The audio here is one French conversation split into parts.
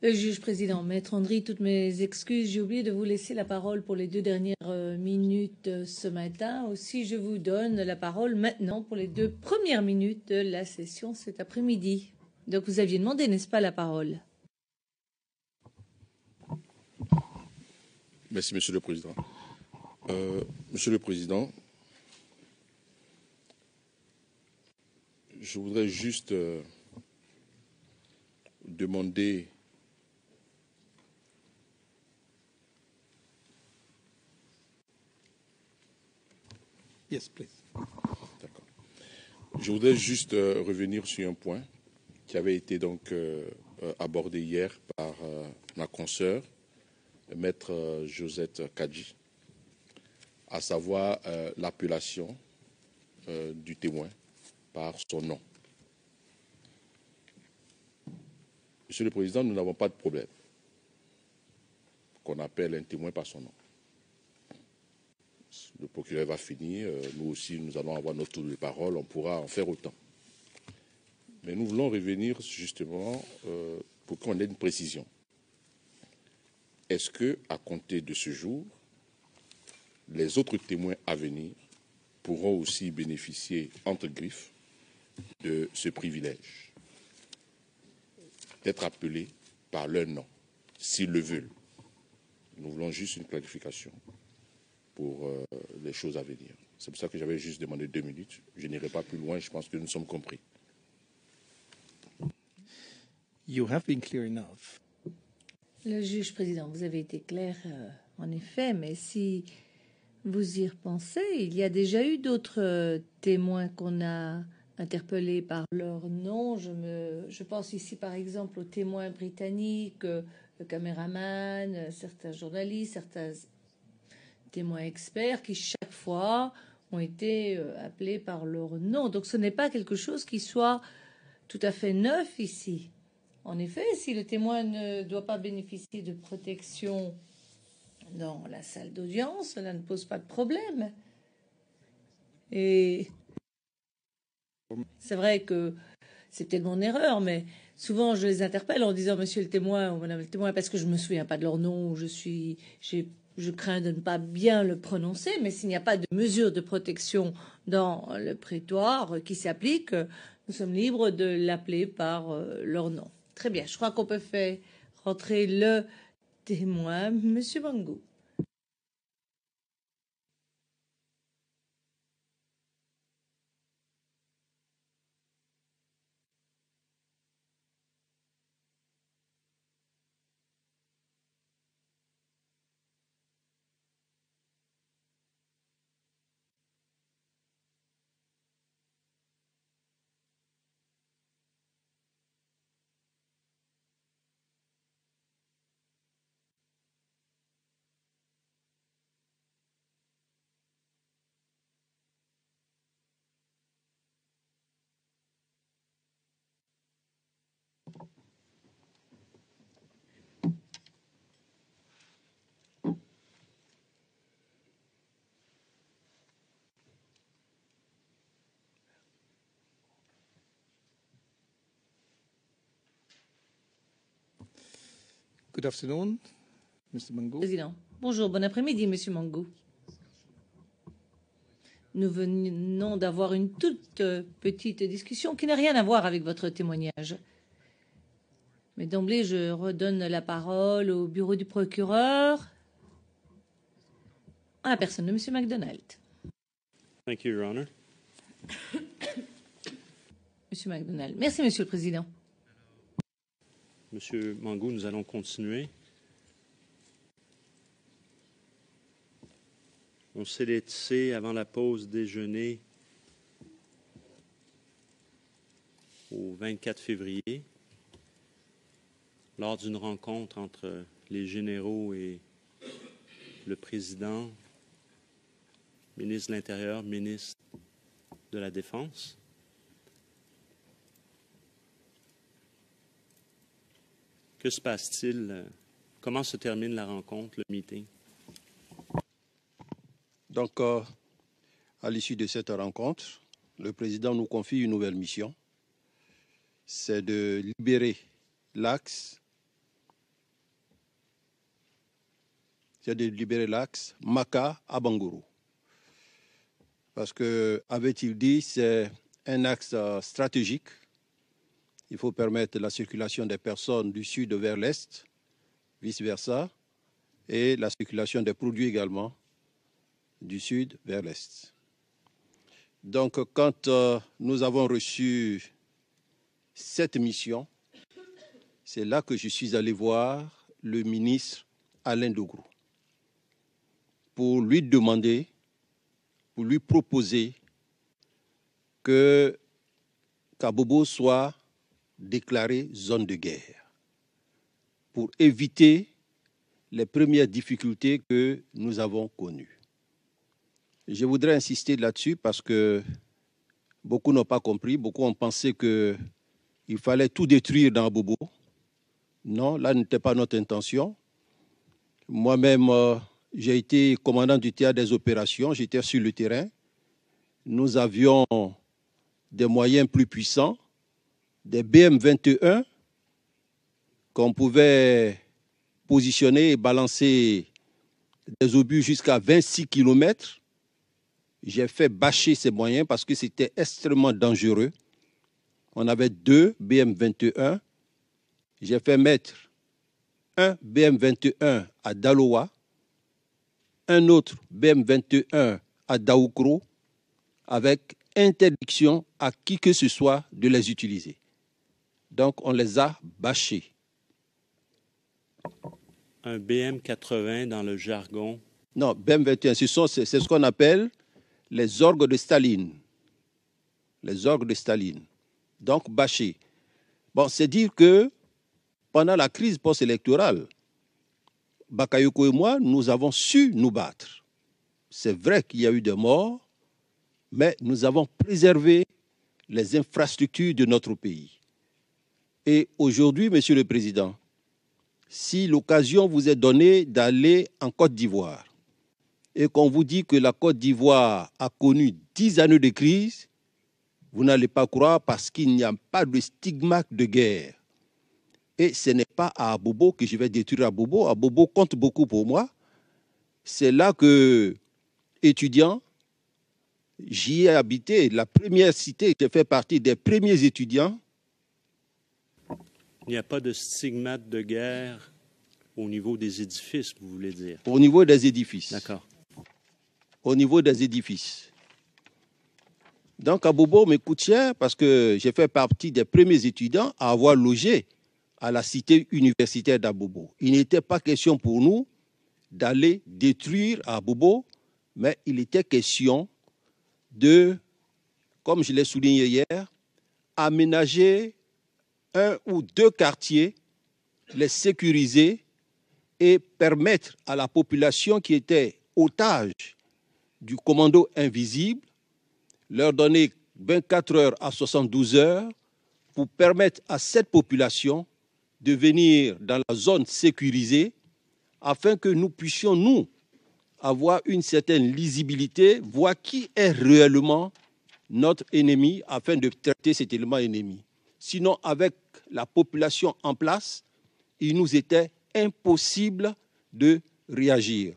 Le juge président, Maître Andry, toutes mes excuses, j'ai oublié de vous laisser la parole pour les 2 dernières minutes ce matin. Aussi, je vous donne la parole maintenant pour les 2 premières minutes de la session cet après-midi. Donc vous aviez demandé, n'est-ce pas, la parole? Merci, Monsieur le Président. Monsieur le Président, je voudrais juste demander Yes, please. D'accord. Je voudrais juste revenir sur un point qui avait été donc abordé hier par ma consoeur, Maître Josette Kadji, à savoir l'appellation du témoin par son nom. Monsieur le Président, nous n'avons pas de problème qu'on appelle un témoin par son nom. Le procureur va finir, nous aussi nous allons avoir notre tour de parole, on pourra en faire autant. Mais nous voulons revenir justement pour qu'on ait une précision. Est-ce que, à compter de ce jour, les autres témoins à venir pourront aussi bénéficier, entre griffes, de ce privilège d'être appelés par leur nom, s'ils le veulent? Nous voulons juste une clarification pour les choses à venir. C'est pour ça que j'avais juste demandé 2 minutes. Je n'irai pas plus loin, je pense que nous sommes compris. You have been clear enough. Le juge président, vous avez été clair en effet, mais si vous y repensez, il y a déjà eu d'autres témoins qu'on a interpellés par leur nom. Je pense ici par exemple aux témoins britanniques, le caméraman, certains journalistes, certains témoins experts qui chaque fois ont été appelés par leur nom. Donc ce n'est pas quelque chose qui soit tout à fait neuf ici. En effet, si le témoin ne doit pas bénéficier de protection dans la salle d'audience, cela ne pose pas de problème. Et c'est vrai que c'est peut-être mon erreur, mais souvent je les interpelle en disant monsieur le témoin ou madame le témoin, parce que je ne me souviens pas de leur nom, je crains de ne pas bien le prononcer, mais s'il n'y a pas de mesure de protection dans le prétoire qui s'applique, nous sommes libres de l'appeler par leur nom. Très bien, je crois qu'on peut faire rentrer le témoin, monsieur Mangou. Good afternoon, Mr. Mangou. Président. Bonjour, bon après-midi, monsieur Mangou. Nous venons d'avoir une toute petite discussion qui n'a rien à voir avec votre témoignage. Mais d'emblée, je redonne la parole au bureau du procureur, à la personne de monsieur MacDonald. Thank you, Your Honor. Monsieur MacDonald. Merci, monsieur le Président. Monsieur Mangou, nous allons continuer. On s'est laissé avant la pause déjeuner au 24 février, lors d'une rencontre entre les généraux et le président, ministre de l'Intérieur, ministre de la Défense. Que se passe-t-il? Comment se termine la rencontre, le meeting? Donc, à l'issue de cette rencontre, le président nous confie une nouvelle mission. C'est de libérer l'axe c'est de libérer l'axe Maka à Bangourou. Parce que, avait-il dit, c'est un axe stratégique. Il faut permettre la circulation des personnes du sud vers l'est, vice-versa, et la circulation des produits également du sud vers l'est. Donc, quand nous avons reçu cette mission, c'est là que je suis allé voir le ministre Alain Dougrou pour lui demander, pour lui proposer que Kabobo soit déclarée zone de guerre pour éviter les premières difficultés que nous avons connues. Je voudrais insister là-dessus parce que beaucoup n'ont pas compris, beaucoup ont pensé qu'il fallait tout détruire dans Abobo. Non, là n'était pas notre intention. Moi-même, j'ai été commandant du théâtre des opérations, j'étais sur le terrain. Nous avions des moyens plus puissants, des BM-21 qu'on pouvait positionner et balancer des obus jusqu'à 26 km. J'ai fait bâcher ces moyens parce que c'était extrêmement dangereux. On avait 2 BM-21. J'ai fait mettre un BM-21 à Daloa, un autre BM-21 à Daoukro, avec interdiction à qui que ce soit de les utiliser. Donc, on les a bâchés. Un BM-80 dans le jargon? Non, BM-21, c'est ce qu'on appelle les orgues de Staline. Les orgues de Staline. Donc, bâchés. Bon, c'est dire que pendant la crise post-électorale, Bakayoko et moi, nous avons su nous battre. C'est vrai qu'il y a eu des morts, mais nous avons préservé les infrastructures de notre pays. Et aujourd'hui, Monsieur le Président, si l'occasion vous est donnée d'aller en Côte d'Ivoire et qu'on vous dit que la Côte d'Ivoire a connu 10 années de crise, vous n'allez pas croire parce qu'il n'y a pas de stigmate de guerre. Et ce n'est pas à Abobo que je vais détruire Abobo. Abobo compte beaucoup pour moi. C'est là que, étudiant, j'y ai habité. La première cité, j'ai fait partie des premiers étudiants. Il n'y a pas de stigmate de guerre au niveau des édifices, vous voulez dire? Au niveau des édifices. D'accord. Au niveau des édifices. Donc, Abobo me coûte cher parce que j'ai fait partie des premiers étudiants à avoir logé à la cité universitaire d'Abobo. Il n'était pas question pour nous d'aller détruire Abobo, mais il était question de, comme je l'ai souligné hier, aménager 1 ou 2 quartiers, les sécuriser et permettre à la population qui était otage du commando invisible, leur donner 24 heures à 72 heures pour permettre à cette population de venir dans la zone sécurisée afin que nous puissions, nous, avoir une certaine lisibilité, voir qui est réellement notre ennemi afin de traiter cet élément ennemi. Sinon, avec la population en place, il nous était impossible de réagir.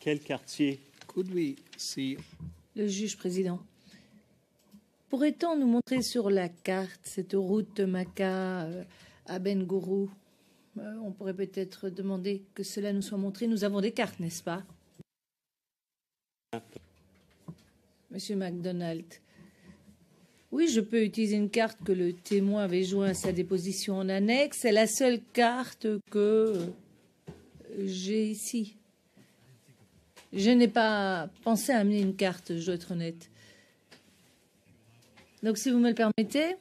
Quel quartier? Could we see? Le juge président, pourrait-on nous montrer sur la carte cette route de Maka à Bengourou? On pourrait peut-être demander que cela nous soit montré. Nous avons des cartes, n'est-ce pas? Monsieur MacDonald. Oui, je peux utiliser une carte que le témoin avait jointe à sa déposition en annexe. C'est la seule carte que j'ai ici. Je n'ai pas pensé à amener une carte, je dois être honnête. Donc, si vous me le permettez,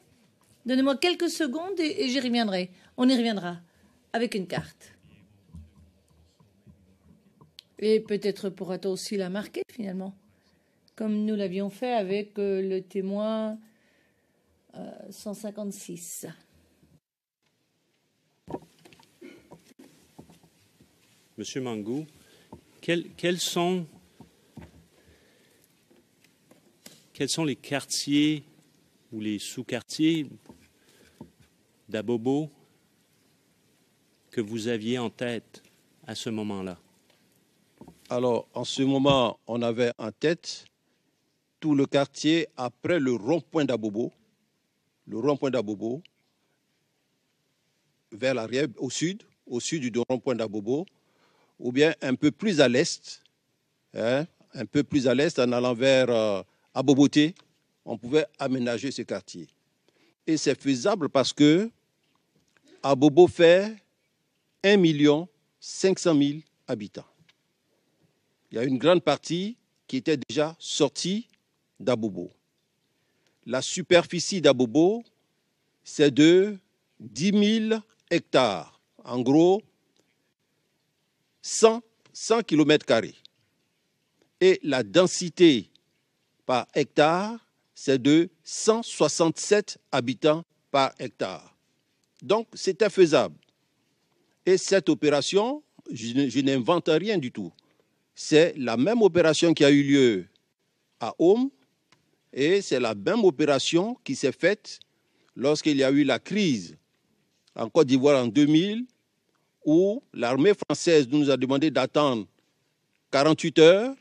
donnez-moi quelques secondes et j'y reviendrai. On y reviendra avec une carte. Et peut-être pourra-t-on aussi la marquer, finalement, comme nous l'avions fait avec le témoin 156. Monsieur Mangou, quels sont les quartiers ou les sous-quartiers d'Abobo que vous aviez en tête à ce moment-là? Alors, en ce moment, on avait en tête tout le quartier après le rond-point d'Abobo, vers l'arrière, au sud du rond-point d'Abobo, ou bien un peu plus à l'est, un peu plus à l'est, en allant vers Aboboté, on pouvait aménager ce quartier. Et c'est faisable parce que Abobo fait 1 500 000 habitants. Il y a une grande partie qui était déjà sortie d'Abobo. La superficie d'Abobo, c'est de 10 000 hectares. En gros, 100 km². Et la densité par hectare, c'est de 167 habitants par hectare. Donc, c'était faisable. Et cette opération, je n'invente rien du tout. C'est la même opération qui a eu lieu à Home et c'est la même opération qui s'est faite lorsqu'il y a eu la crise en Côte d'Ivoire en 2000 où l'armée française nous a demandé d'attendre 48 heures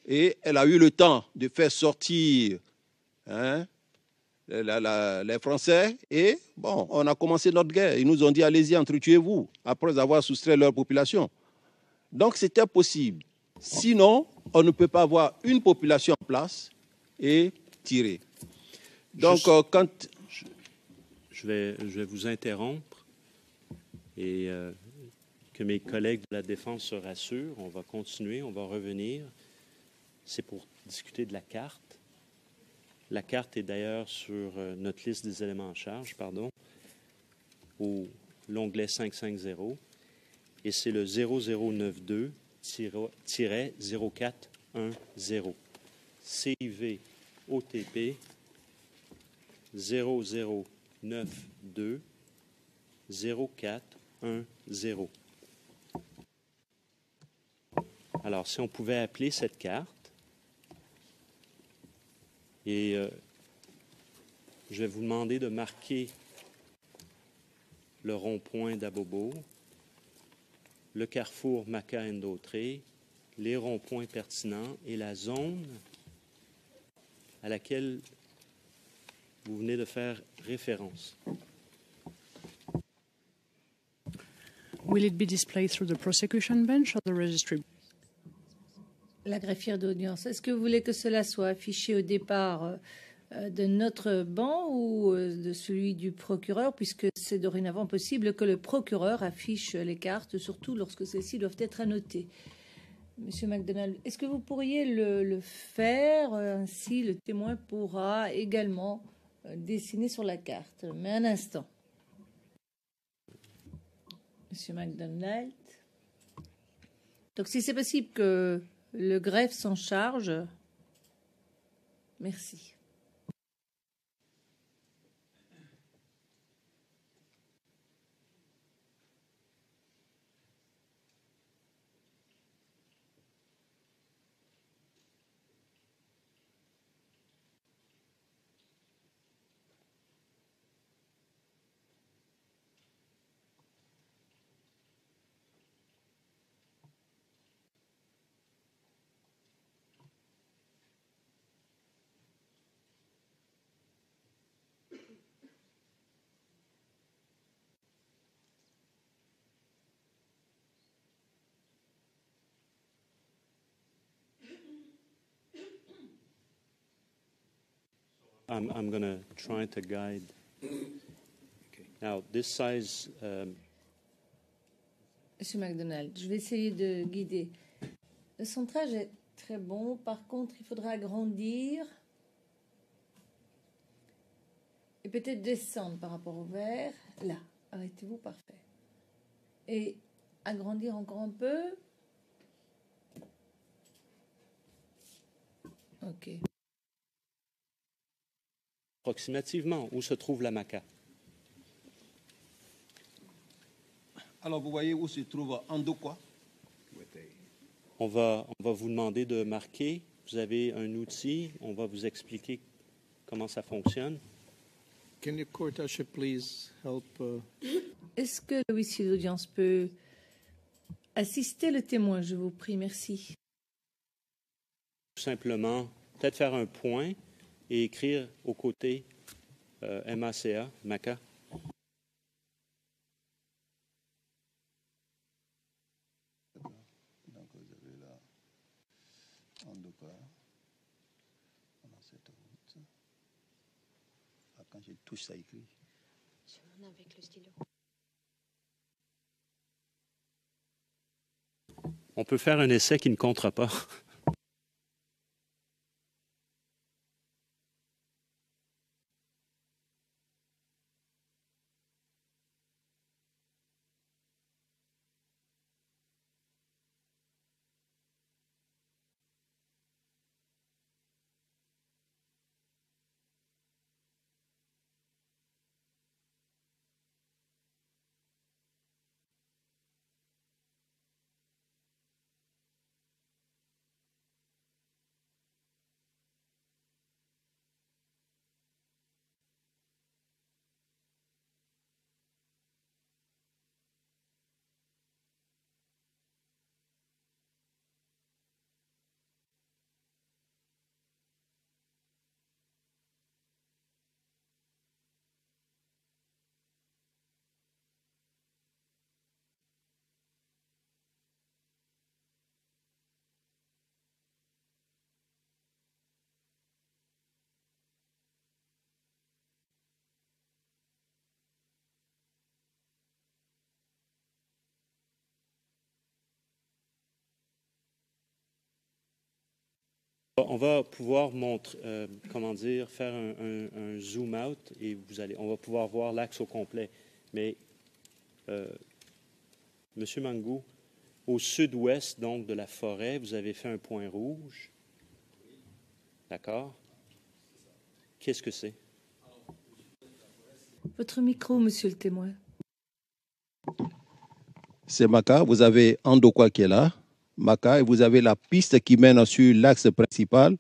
et elle a eu le temps de faire sortir les Français et bon, on a commencé notre guerre. Ils nous ont dit allez-y, entretuez-vous après avoir soustrait leur population. Donc c'était possible. Sinon, on ne peut pas avoir une population en place et tirer. Donc, je vais vous interrompre et que mes collègues de la Défense se rassurent. On va continuer, on va revenir. C'est pour discuter de la carte. La carte est d'ailleurs sur notre liste des éléments en charge, au l'onglet 550, et c'est le 0092-0410. CIV OTP 0092-0410. Alors, si on pouvait appeler cette carte, et je vais vous demander de marquer le rond-point d'Abobo, le carrefour Maka-Ndotré, les ronds-points pertinents et la zone à laquelle vous venez de faire référence. Will it be displayed through the prosecution bench or the registry? La greffière d'audience, est-ce que vous voulez que cela soit affiché au départ de notre banc ou de celui du procureur, puisque c'est dorénavant possible que le procureur affiche les cartes, surtout lorsque celles-ci doivent être annotées. Monsieur McDonald, est-ce que vous pourriez le faire, ainsi le témoin pourra également dessiner sur la carte. Mais un instant. Monsieur McDonald. Donc si c'est possible que le greffe s'en charge, merci. I'm going to try to guide. Okay. Now, this size... Monsieur McDonald, je vais essayer de guider. Le centrage est très bon. Par contre, il faudra agrandir et peut-être descendre par rapport au vert. Là, arrêtez-vous, parfait. Et agrandir encore un peu. OK. Approximativement, où se trouve la Maka? Alors, vous voyez où se trouve Andokwa? On va vous demander de marquer. Vous avez un outil. On va vous expliquer comment ça fonctionne. Can your court usher please help? Est-ce que l'huissier d'audience peut assister le témoin, je vous prie, merci. Tout simplement, peut-être faire un point et écrire aux côtés MACA, MACA. Donc vous avez là Andoka, on a cette route. Ah, quand je touche, ça écrit. Avec le stylo. On peut faire un essai qui ne comptera pas. On va pouvoir faire un zoom out et on va pouvoir voir l'axe au complet. Mais, Monsieur Mangou, au sud-ouest donc de la forêt, vous avez fait un point rouge. D'accord? Qu'est-ce que c'est? Votre micro, monsieur le témoin. C'est Maka, vous avez Andoka qui est là, Maka, et vous avez la piste qui mène sur l'axe principal,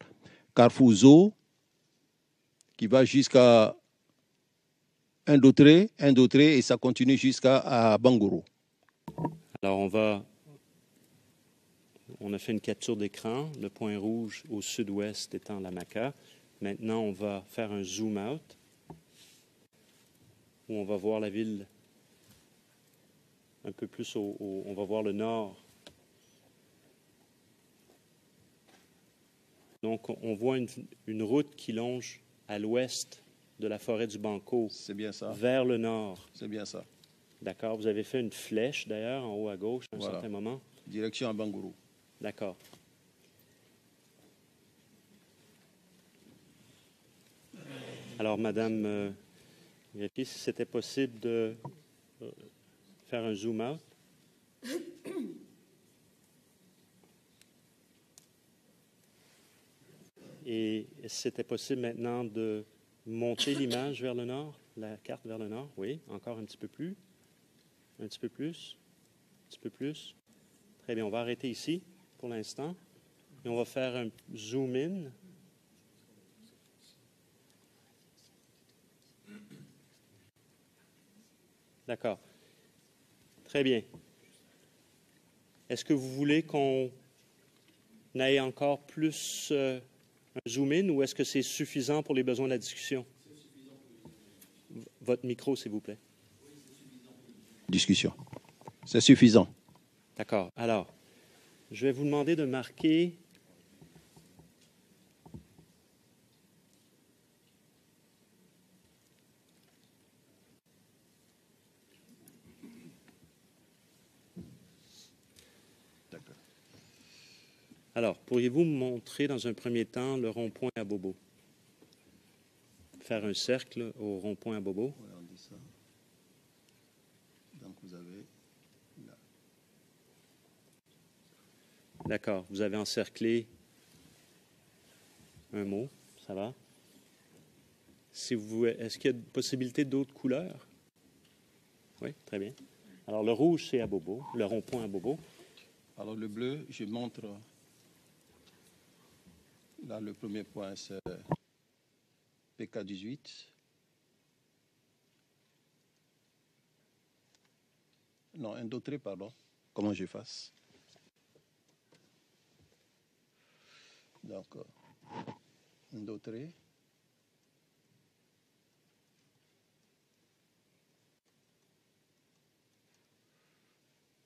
Carrefour qui va jusqu'à Indautré, et ça continue jusqu'à Bangourou. Alors, on a fait une capture d'écran, le point rouge au sud-ouest étant la Maca. Maintenant, on va faire un zoom out où on va voir la ville un peu plus on va voir le nord. Donc, on voit une route qui longe à l'ouest de la forêt du Banco. C'est bien ça. Vers le nord. C'est bien ça. D'accord. Vous avez fait une flèche, d'ailleurs, en haut à gauche, à un certain moment. Direction à Bangourou. D'accord. Alors, Madame Greppi, si c'était possible de faire un zoom out. Et si c'était possible maintenant de monter l'image vers le nord, la carte vers le nord. Oui, encore un petit peu plus. Un petit peu plus. Un petit peu plus. Très bien, on va arrêter ici pour l'instant. Et on va faire un zoom in. D'accord. Très bien. Est-ce que vous voulez qu'on aille encore plus un zoom in ou est-ce que c'est suffisant pour les besoins de la discussion? Votre micro, s'il vous plaît. Discussion. C'est suffisant. D'accord. Alors, je vais vous demander de marquer Alors, pourriez-vous me montrer dans un premier temps le rond-point à Bobo? Faire un cercle au rond-point à Bobo. Oui, on dit ça. Donc, vous avez là. D'accord. Vous avez encerclé un mot. Ça va? Est-ce qu'il y a une possibilité d'autres couleurs? Oui, très bien. Alors, le rouge, c'est à Bobo, le rond-point à Bobo. Alors, le bleu, je montre. Là, le premier point, c'est PK18. Non, un d'autre, pardon. Comment je fasse? Donc, un d'autre.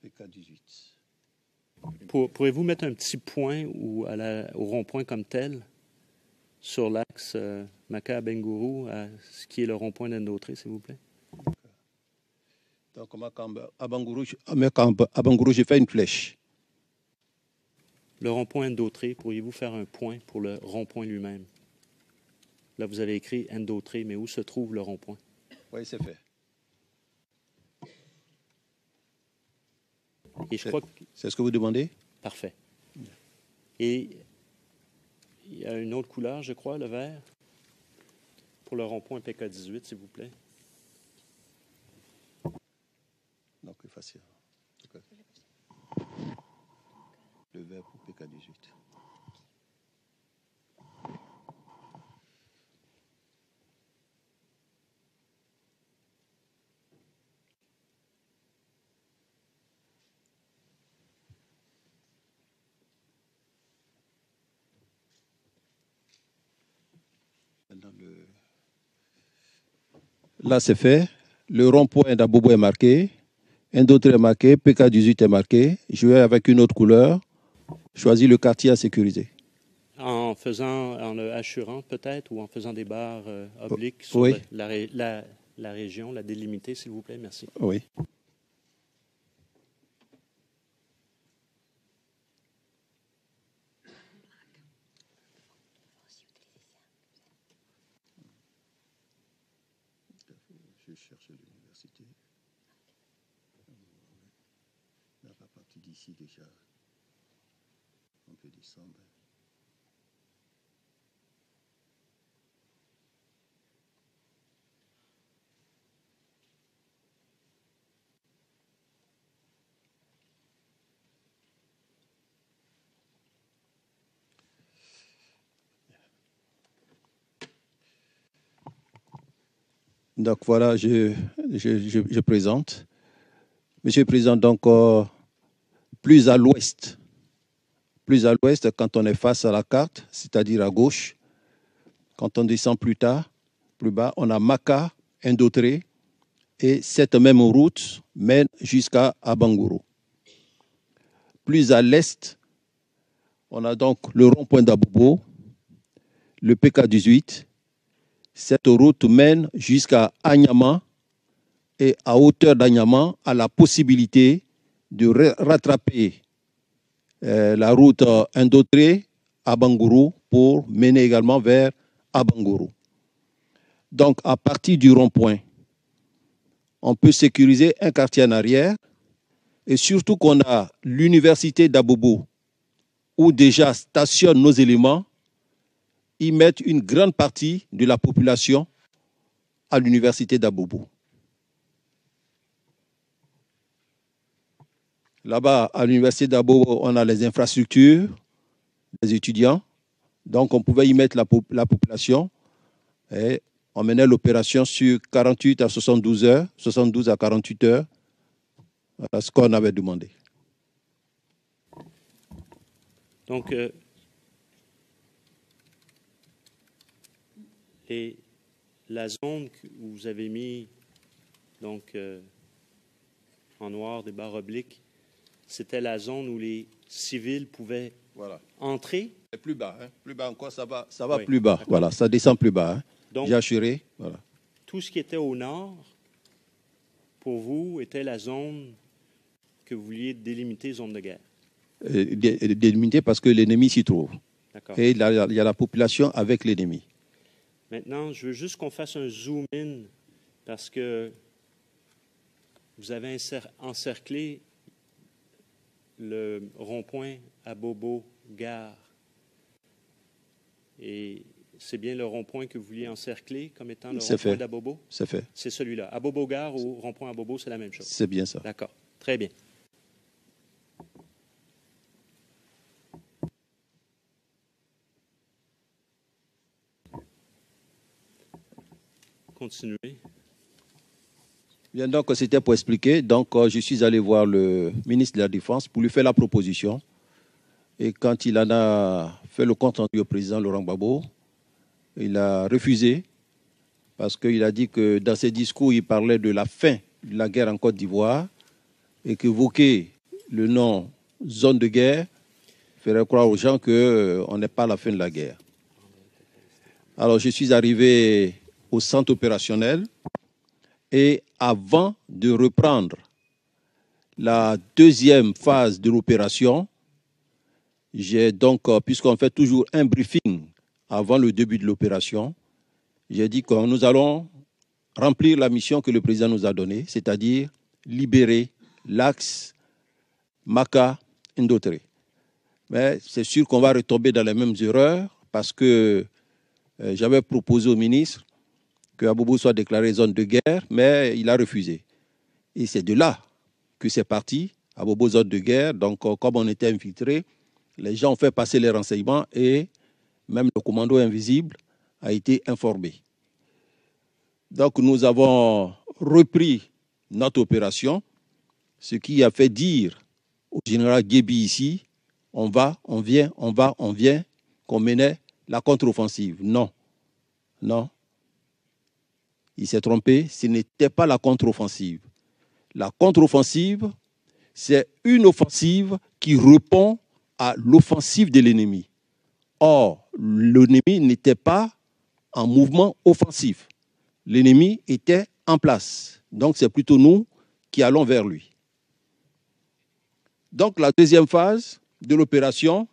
PK18. Pourriez-vous mettre un petit point ou au rond-point comme tel sur l'axe Maka à Bengourou, à ce qui est le rond-point d'Endautré, s'il vous plaît? Donc, à Bangourou, j'ai fait une flèche. Le rond-point Endautré, pourriez-vous faire un point pour le rond-point lui-même? Là, vous avez écrit Endautré, mais où se trouve le rond-point? Oui, c'est fait. Et je crois que... C'est ce que vous demandez? Parfait. Et il y a une autre couleur, je crois, le vert, pour le rond-point PK18, s'il vous plaît. Donc, c'est facile. Okay. Le vert pour PK18. Là, c'est fait. Le rond-point d'Abobo est marqué. Un d'autre est marqué. PK18 est marqué. Je vais avec une autre couleur. Choisis le quartier à sécuriser. En le hachurant peut-être, ou en faisant des barres obliques sur oui. la région, la délimitée, s'il vous plaît. Merci. Oui. Je cherche l'université. Là, à partir d'ici déjà, on peut descendre. Donc voilà, je présente. Monsieur le Président, donc plus à l'ouest, quand on est face à la carte, c'est-à-dire à gauche, quand on descend plus bas, on a Maka, Indautré, et cette même route mène jusqu'à Abangourou. Plus à l'est, on a donc le rond-point d'Abobo, le PK18. Cette route mène jusqu'à Agnama, et à hauteur d'Agnama, a la possibilité de rattraper la route Indautré à Bangourou pour mener également vers Abangourou. Donc, à partir du rond-point, on peut sécuriser un quartier en arrière, et surtout qu'on a l'université d'Abobo, où déjà stationnent nos éléments, ils mettent une grande partie de la population à l'université d'Abobo. Là-bas, à l'université d'Abobo, on a les infrastructures, les étudiants. Donc, on pouvait y mettre la population. Et on menait l'opération sur 48 à 72 heures, 72 à 48 heures, à ce qu'on avait demandé. Donc, la zone où vous avez mis donc, en noir des barres obliques, c'était la zone où les civils pouvaient entrer. Et plus bas, hein? Plus bas encore, ça va oui, plus bas. Voilà, ça descend plus bas. Hein? Donc, j'ai assuré. Voilà. Tout ce qui était au nord, pour vous, était la zone que vous vouliez délimiter, zone de guerre. Délimiter parce que l'ennemi s'y trouve. Et il y a la population avec l'ennemi. Maintenant, je veux juste qu'on fasse un zoom-in parce que vous avez encerclé le rond-point à Bobo-Gare. Et c'est bien le rond-point que vous vouliez encercler comme étant le rond-point d'Abobo? C'est fait. C'est celui-là. À Bobo-Gare ou rond-point à Bobo, c'est la même chose? C'est bien ça. D'accord. Très bien. Continuez. Bien, donc, c'était pour expliquer. Donc, je suis allé voir le ministre de la Défense pour lui faire la proposition. Et quand il en a fait le compte rendu au président Laurent Gbagbo, il a refusé parce qu'il a dit que dans ses discours, il parlait de la fin de la guerre en Côte d'Ivoire et qu'évoquer le nom zone de guerre ferait croire aux gens qu'on n'est pas à la fin de la guerre. Alors, je suis arrivé au centre opérationnel et avant de reprendre la deuxième phase de l'opération, j'ai donc, puisqu'on fait toujours un briefing avant le début de l'opération, j'ai dit que nous allons remplir la mission que le président nous a donnée, c'est-à-dire libérer l'axe Maka-Ndotré. Mais c'est sûr qu'on va retomber dans les mêmes erreurs parce que j'avais proposé au ministre que Abobo soit déclaré zone de guerre, mais il a refusé. Et c'est de là que c'est parti, Abobo zone de guerre. Donc, comme on était infiltrés, les gens ont fait passer les renseignements et même le commando invisible a été informé. Donc, nous avons repris notre opération, ce qui a fait dire au général Guébi ici, on va, on vient, on va, on vient, qu'on menait la contre-offensive. Non, non. Il s'est trompé, ce n'était pas la contre-offensive. La contre-offensive, c'est une offensive qui répond à l'offensive de l'ennemi. Or, l'ennemi n'était pas en mouvement offensif. L'ennemi était en place. Donc, c'est plutôt nous qui allons vers lui. Donc, la deuxième phase de l'opération,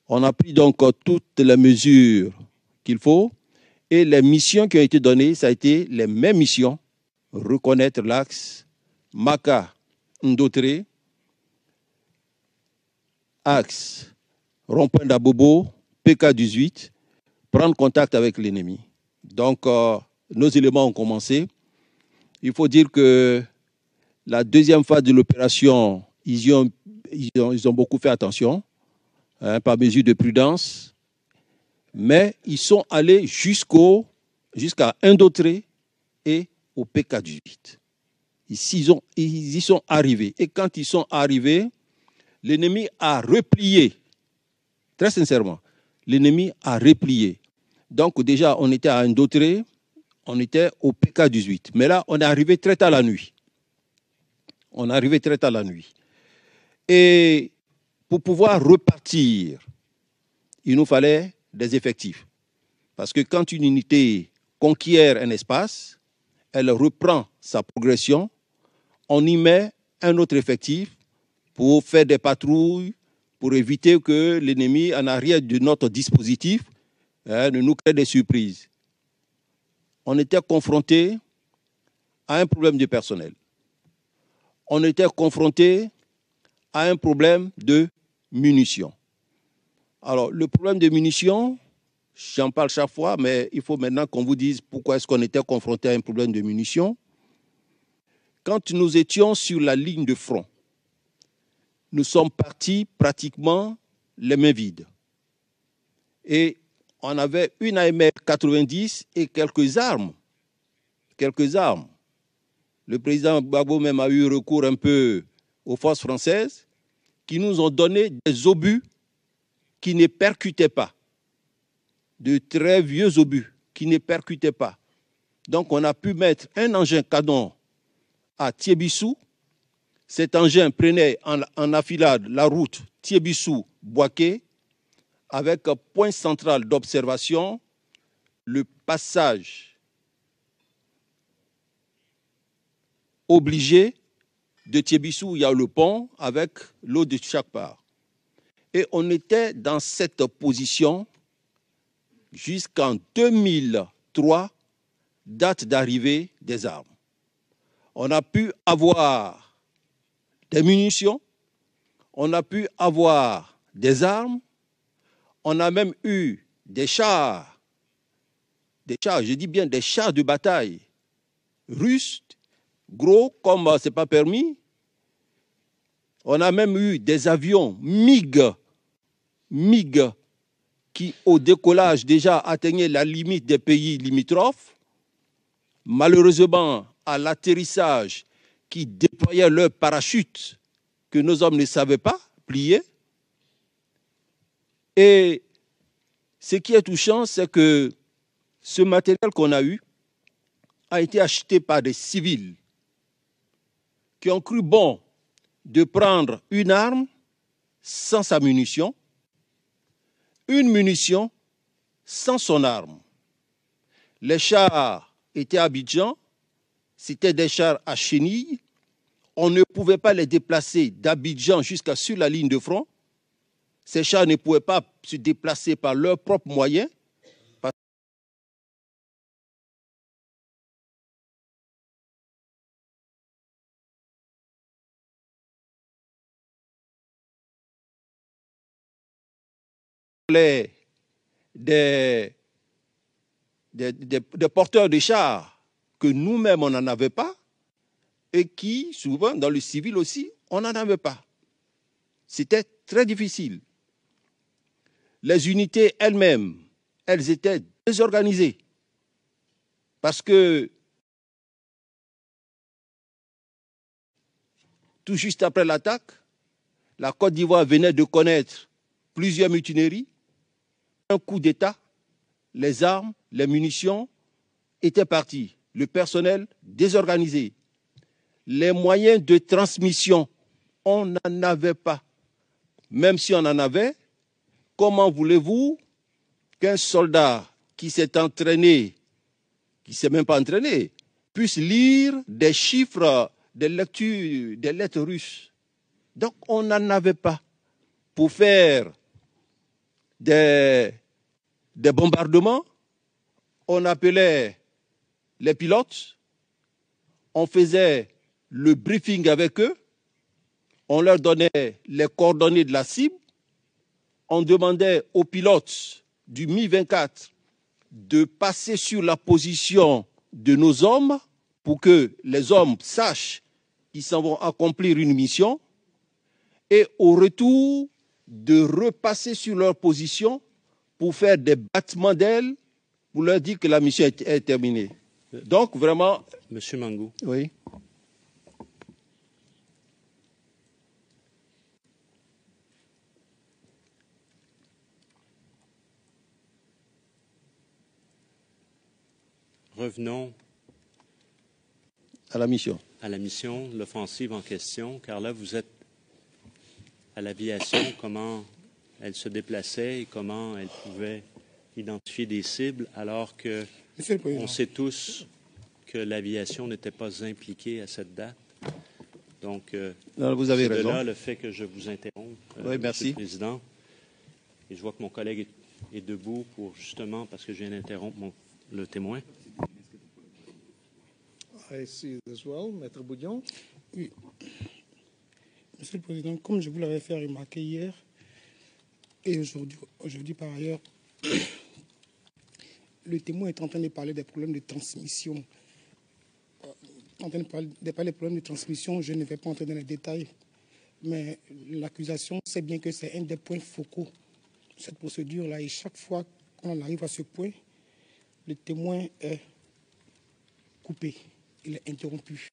on a pris donc toutes les mesures qu'il faut. Et les missions qui ont été données, ça a été les mêmes missions. Reconnaître l'axe Maka-Ndotré, axe rond-point d'Abobo, PK18, prendre contact avec l'ennemi. Donc, nos éléments ont commencé. Il faut dire que la deuxième phase de l'opération, ils ont beaucoup fait attention, par mesure de prudence. Mais ils sont allés jusqu'à Ndotré et au PK18. Ils y sont arrivés. Et quand ils sont arrivés, l'ennemi a replié. Très sincèrement, l'ennemi a replié. Donc déjà, on était à Ndotré, on était au PK18. Mais là, on est arrivé très tard la nuit. On est arrivé très tard la nuit. Et pour pouvoir repartir, il nous fallait des effectifs. Parce que quand une unité conquiert un espace, elle reprend sa progression, on y met un autre effectif pour faire des patrouilles, pour éviter que l'ennemi, en arrière de notre dispositif, ne nous crée des surprises. On était confronté à un problème de personnel. On était confronté à un problème de munitions. Alors, le problème de munitions, j'en parle chaque fois, mais il faut maintenant qu'on vous dise pourquoi est-ce qu'on était confronté à un problème de munitions. Quand nous étions sur la ligne de front, nous sommes partis pratiquement les mains vides. Et on avait une AMR 90 et quelques armes. Le président Gbagbo même a eu recours un peu aux forces françaises qui nous ont donné des obus qui ne percutaient pas, de très vieux obus qui ne percutaient pas. Donc, on a pu mettre un engin canon à Tiébissou. Cet engin prenait en affilade la route Tiébissou-Boaké avec un point central d'observation, le passage obligé de Tiébissou, où il y a le pont avec l'eau de chaque part. Et on était dans cette position jusqu'en 2003, date d'arrivée des armes. On a pu avoir des munitions, on a pu avoir des armes, on a même eu des chars, je dis bien des chars de bataille russes, gros comme ce n'est pas permis. On a même eu des avions MiG qui, au décollage, déjà atteignaient la limite des pays limitrophes. Malheureusement, à l'atterrissage qui déployaient leur parachute que nos hommes ne savaient pas plier. Et ce qui est touchant, c'est que ce matériel qu'on a eu a été acheté par des civils qui ont cru bon de prendre une arme sans sa munition, une munition sans son arme. Les chars étaient à Abidjan, c'était des chars à chenilles. On ne pouvait pas les déplacer d'Abidjan jusqu'à sur la ligne de front. Ces chars ne pouvaient pas se déplacer par leurs propres moyens. Des porteurs de chars que nous-mêmes, on n'en avait pas, et qui, souvent, dans le civil aussi, on n'en avait pas. C'était très difficile. Les unités elles-mêmes, elles étaient désorganisées. Parce que, tout juste après l'attaque, la Côte d'Ivoire venait de connaître plusieurs mutineries, un coup d'État, les armes, les munitions étaient partis, le personnel désorganisé. Les moyens de transmission, on n'en avait pas. Même si on en avait, comment voulez-vous qu'un soldat qui s'est entraîné, qui ne s'est même pas entraîné, puisse lire des chiffres, des lectures, des lettres russes? Donc on n'en avait pas. Pour faire des bombardements, on appelait les pilotes, on faisait le briefing avec eux, on leur donnait les coordonnées de la cible, on demandait aux pilotes du Mi-24 de passer sur la position de nos hommes pour que les hommes sachent qu'ils s'en vont accomplir une mission, et au retour de repasser sur leur position pour faire des battements d'ailes pour leur dire que la mission est terminée. Donc vraiment... Monsieur Mangou. Oui. Revenons à la mission. À la mission, l'offensive en question, car là, vous êtes à l'aviation, comment elle se déplaçait et comment elle pouvait identifier des cibles, alors que on sait tous que l'aviation n'était pas impliquée à cette date. Donc, non, vous avez raison. De là le fait que je vous interrompe, oui, merci. Monsieur le Président. Et je vois que mon collègue est debout pour justement, parce que je viens d'interrompre le témoin. I see it as well. Maître Boudion. Oui. Monsieur le Président, comme je vous l'avais fait remarquer hier et aujourd'hui par ailleurs, le témoin est en train de parler des problèmes de transmission. En train de parler des problèmes de transmission, je ne vais pas entrer dans les détails, mais l'accusation sait bien que c'est un des points focaux de cette procédure-là. Et chaque fois qu'on arrive à ce point, le témoin est coupé, il est interrompu.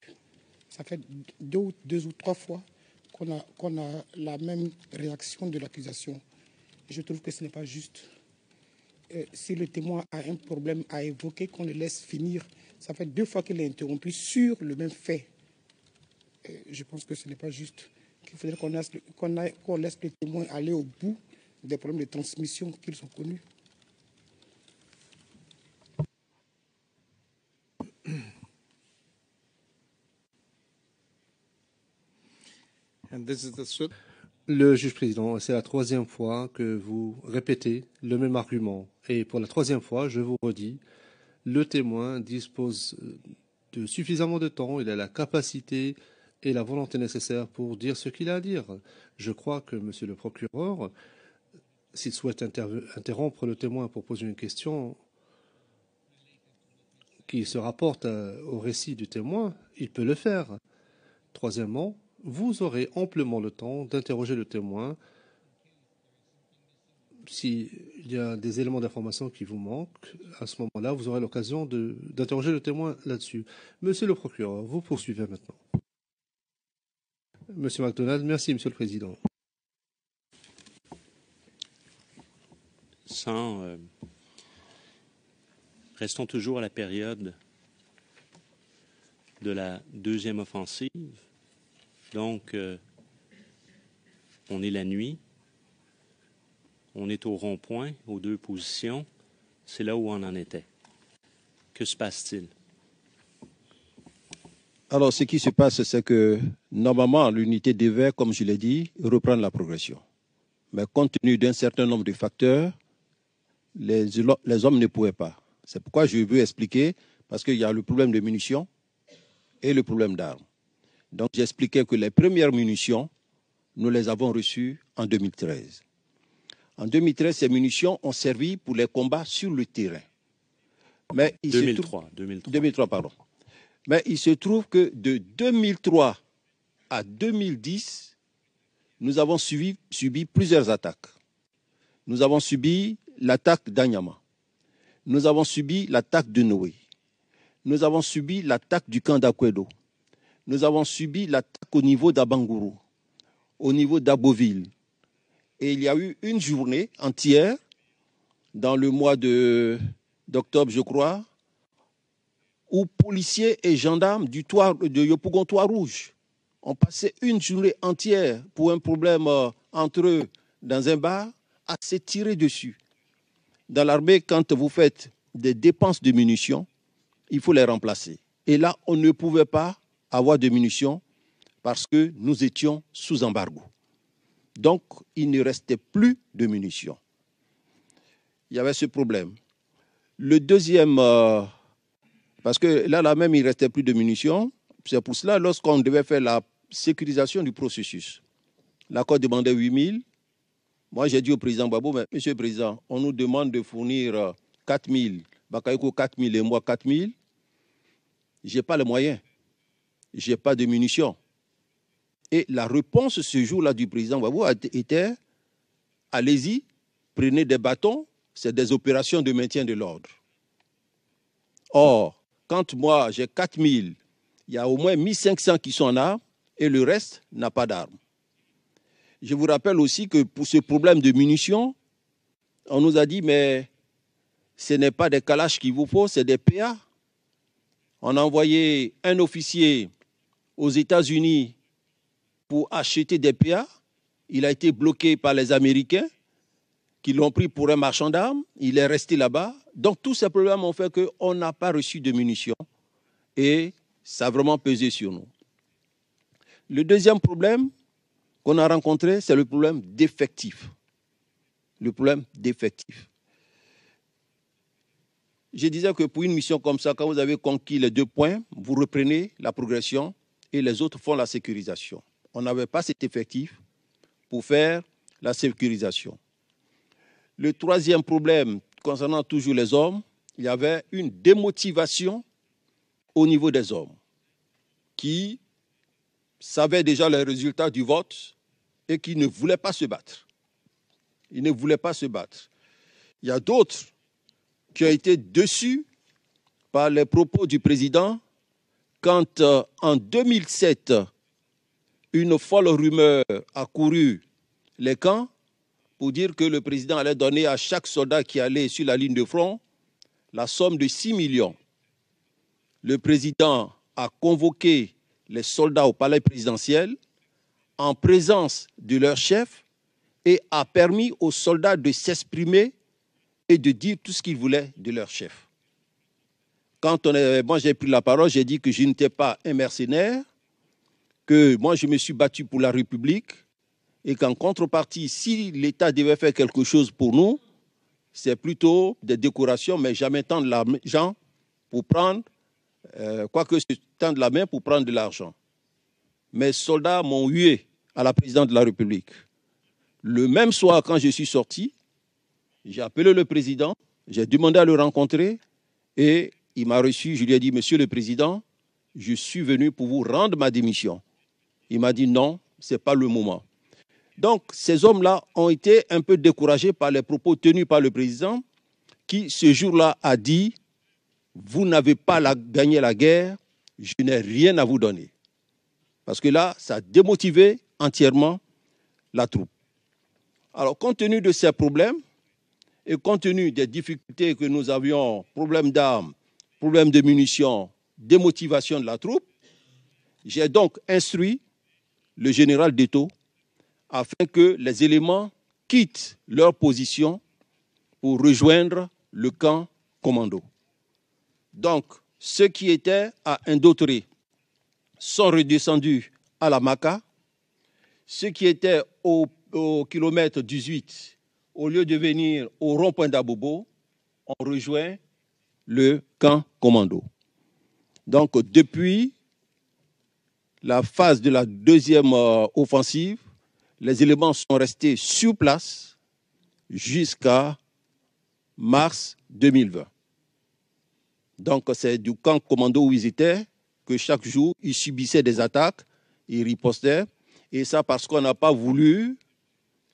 Ça fait deux ou trois fois qu'on a la même réaction de l'accusation. Je trouve que ce n'est pas juste. Si le témoin a un problème à évoquer, qu'on le laisse finir. Ça fait 2 fois qu'il est interrompu sur le même fait. Je pense que ce n'est pas juste. Qu'il faudrait qu'on laisse le témoin aller au bout des problèmes de transmission qu'ils ont connus. Le juge président, c'est la 3e fois que vous répétez le même argument. Et pour la 3e fois, je vous redis, le témoin dispose de suffisamment de temps, il a la capacité et la volonté nécessaire pour dire ce qu'il a à dire. Je crois que monsieur le procureur, s'il souhaite interrompre le témoin pour poser une question qui se rapporte au récit du témoin, il peut le faire. Troisièmement, vous aurez amplement le temps d'interroger le témoin s'il il y a des éléments d'information qui vous manquent. À ce moment-là, vous aurez l'occasion d'interroger le témoin là-dessus. Monsieur le procureur, vous poursuivez maintenant. Monsieur McDonald, merci, Monsieur le Président. Restons toujours à la période de la deuxième offensive. Donc, on est la nuit. On est au rond-point, aux deux positions. C'est là où on en était. Que se passe-t-il? Alors, ce qui se passe, c'est que normalement, l'unité devait, comme je l'ai dit, reprendre la progression. Mais compte tenu d'un certain nombre de facteurs, les hommes ne pouvaient pas. C'est pourquoi je veux expliquer, parce qu'il y a le problème de munitions et le problème d'armes. Donc, j'expliquais que les premières munitions, nous les avons reçues en 2013. En 2013, ces munitions ont servi pour les combats sur le terrain. Mais 2003, pardon. Mais il se trouve que de 2003 à 2010, nous avons subi plusieurs attaques. Nous avons subi l'attaque d'Anyama. Nous avons subi l'attaque de Noé. Nous avons subi l'attaque du camp d'Akwedo. Nous avons subi l'attaque au niveau d'Abangourou, au niveau d'Aboville. Et il y a eu une journée entière, dans le mois d'octobre, je crois, où policiers et gendarmes de Yopougon-Trois-Rouges ont passé une journée entière pour un problème entre eux dans un bar à se tirer dessus. Dans l'armée, quand vous faites des dépenses de munitions, il faut les remplacer. Et là, on ne pouvait pas avoir de munitions parce que nous étions sous embargo. Donc, il ne restait plus de munitions. Il y avait ce problème. Le deuxième, parce que là même, il ne restait plus de munitions. C'est pour cela, lorsqu'on devait faire la sécurisation du processus, l'accord demandait 8 000. Moi, j'ai dit au président Babou, mais monsieur le président, on nous demande de fournir 4 000. Bakayoko 4 000 et moi 4 000. Je n'ai pas les moyens. Je n'ai pas de munitions. Et la réponse ce jour-là du président Babou était « Allez-y, prenez des bâtons, c'est des opérations de maintien de l'ordre. » Or, quand moi j'ai 4 000, il y a au moins 1 500 qui sont en armes et le reste n'a pas d'armes. Je vous rappelle aussi que pour ce problème de munitions, on nous a dit « Mais ce n'est pas des Kalash qu'il vous faut, c'est des PA. » On a envoyé un officier aux États-Unis pour acheter des PA. Il a été bloqué par les Américains qui l'ont pris pour un marchand d'armes. Il est resté là-bas. Donc tous ces problèmes ont fait qu'on n'a pas reçu de munitions et ça a vraiment pesé sur nous. Le deuxième problème qu'on a rencontré, c'est le problème d'effectifs. Le problème d'effectifs. Je disais que pour une mission comme ça, quand vous avez conquis les 2 points, vous reprenez la progression et les autres font la sécurisation. On n'avait pas cet effectif pour faire la sécurisation. Le troisième problème, concernant toujours les hommes, il y avait une démotivation au niveau des hommes qui savaient déjà les résultats du vote et qui ne voulaient pas se battre. Ils ne voulaient pas se battre. Il y a d'autres qui ont été déçus par les propos du président quand, en 2007, une folle rumeur a couru les camps pour dire que le président allait donner à chaque soldat qui allait sur la ligne de front la somme de 6 millions. Le président a convoqué les soldats au palais présidentiel en présence de leur chef et a permis aux soldats de s'exprimer et de dire tout ce qu'ils voulaient de leur chef. Quand moi j'ai pris la parole, j'ai dit que je n'étais pas un mercenaire, que moi je me suis battu pour la République et qu'en contrepartie, si l'État devait faire quelque chose pour nous, c'est plutôt des décorations, mais jamais tendre l'argent pour prendre, quoique se tendre la main pour prendre de l'argent. Mes soldats m'ont hué à la présidente de la République. Le même soir, quand je suis sorti, j'ai appelé le président, j'ai demandé à le rencontrer et il m'a reçu. Je lui ai dit, monsieur le président, je suis venu pour vous rendre ma démission. Il m'a dit non, ce n'est pas le moment. Donc, ces hommes-là ont été un peu découragés par les propos tenus par le président qui, ce jour-là, a dit « Vous n'avez pas gagné la guerre, je n'ai rien à vous donner. » Parce que là, ça a démotivé entièrement la troupe. Alors, compte tenu de ces problèmes et compte tenu des difficultés que nous avions, problèmes d'armes, problèmes de munitions, démotivation de la troupe, j'ai donc instruit le général Deto afin que les éléments quittent leur position pour rejoindre le camp commando. Donc, ceux qui étaient à Indautré sont redescendus à la Maka. Ceux qui étaient au kilomètre 18, au lieu de venir au rond-point d'Abobo, ont rejoint le camp commando. Donc, depuis la phase de la deuxième offensive, les éléments sont restés sur place jusqu'à mars 2020. Donc, c'est du camp commando où ils étaient que chaque jour, ils subissaient des attaques, ils ripostaient. Et ça parce qu'on n'a pas voulu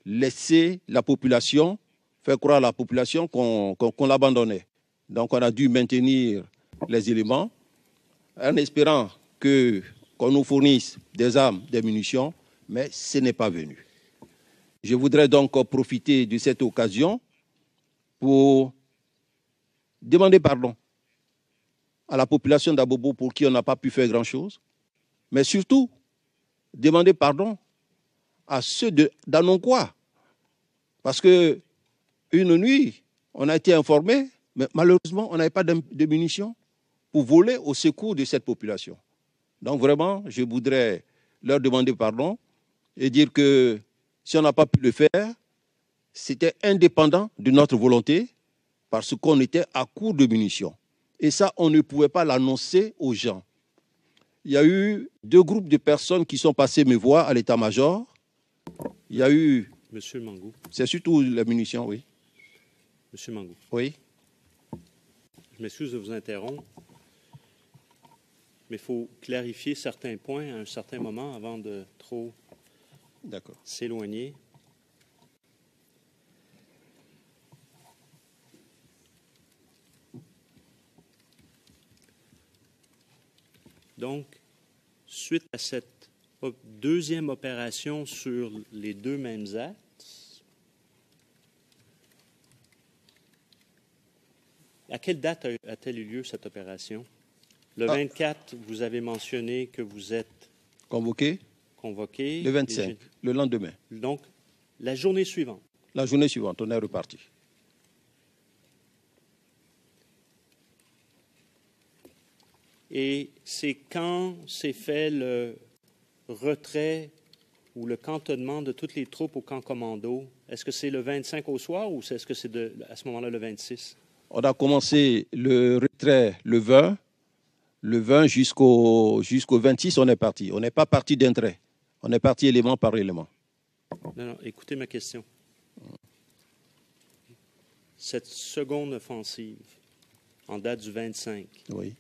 laisser la population, faire croire à la population qu'on l'abandonnait. Donc, on a dû maintenir les éléments en espérant qu'on nous fournisse des armes, des munitions, mais ce n'est pas venu. Je voudrais donc profiter de cette occasion pour demander pardon à la population d'Abobo pour qui on n'a pas pu faire grand-chose, mais surtout demander pardon à ceux d'Anonkwa. Parce qu'une nuit, on a été informé, mais malheureusement, on n'avait pas de munitions pour voler au secours de cette population. Donc vraiment, je voudrais leur demander pardon et dire que si on n'a pas pu le faire, c'était indépendant de notre volonté parce qu'on était à court de munitions. Et ça, on ne pouvait pas l'annoncer aux gens. Il y a eu 2 groupes de personnes qui sont passées me voir à l'état-major. Il y a eu... Monsieur Mangou. C'est surtout la munition, oui. Monsieur Mangou. Oui. Je m'excuse de vous interrompre, mais il faut clarifier certains points à un certain moment avant de trop s'éloigner. Donc, suite à cette deuxième opération sur les 2 mêmes axes, à quelle date a-t-elle eu lieu cette opération? Le 24, vous avez mentionné que vous êtes convoqué. Le 25, le lendemain. Donc, la journée suivante. La journée suivante, on est reparti. Et c'est quand s'est fait le retrait ou le cantonnement de toutes les troupes au camp commando? Est-ce que c'est le 25 au soir ou est-ce que c'est à ce moment-là le 26? On a commencé le retrait le 20. Le 20 jusqu'au 26, on est parti. On n'est pas parti d'un trait. On est parti élément par élément. Non, écoutez ma question. Cette seconde offensive, en date du 25, oui.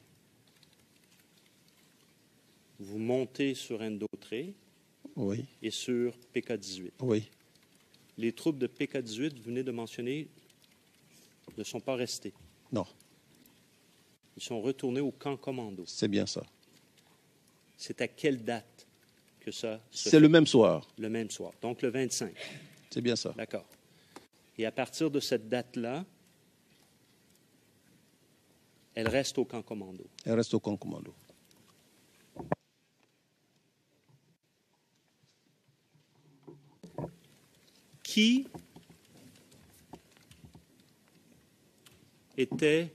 Vous montez sur Indautré oui. et sur PK-18. Oui. Les troupes de PK-18, vous venez de mentionner, ne sont pas restées. Non. Ils sont retournés au camp commando. C'est bien ça. C'est à quelle date que ça se fait? C'est le même soir. Le même soir, donc le 25. C'est bien ça. D'accord. Et à partir de cette date-là, elle reste au camp commando. Elle reste au camp commando. Qui était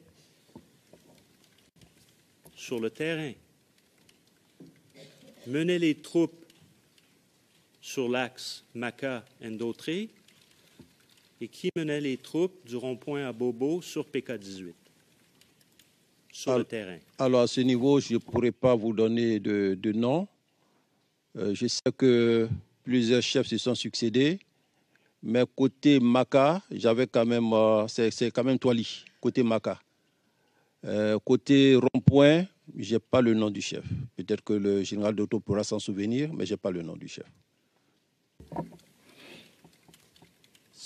sur le terrain, menait les troupes sur l'axe Maka-Indautré et qui menait les troupes du rond-point à Bobo sur PK-18, sur le terrain? Alors, à ce niveau, je ne pourrais pas vous donner de nom. Je sais que plusieurs chefs se sont succédés, mais côté Maka, j'avais quand même, c'est quand même Toili, côté Maka. Côté rond-point, je n'ai pas le nom du chef. Peut-être que le général Doto pourra s'en souvenir, mais je n'ai pas le nom du chef.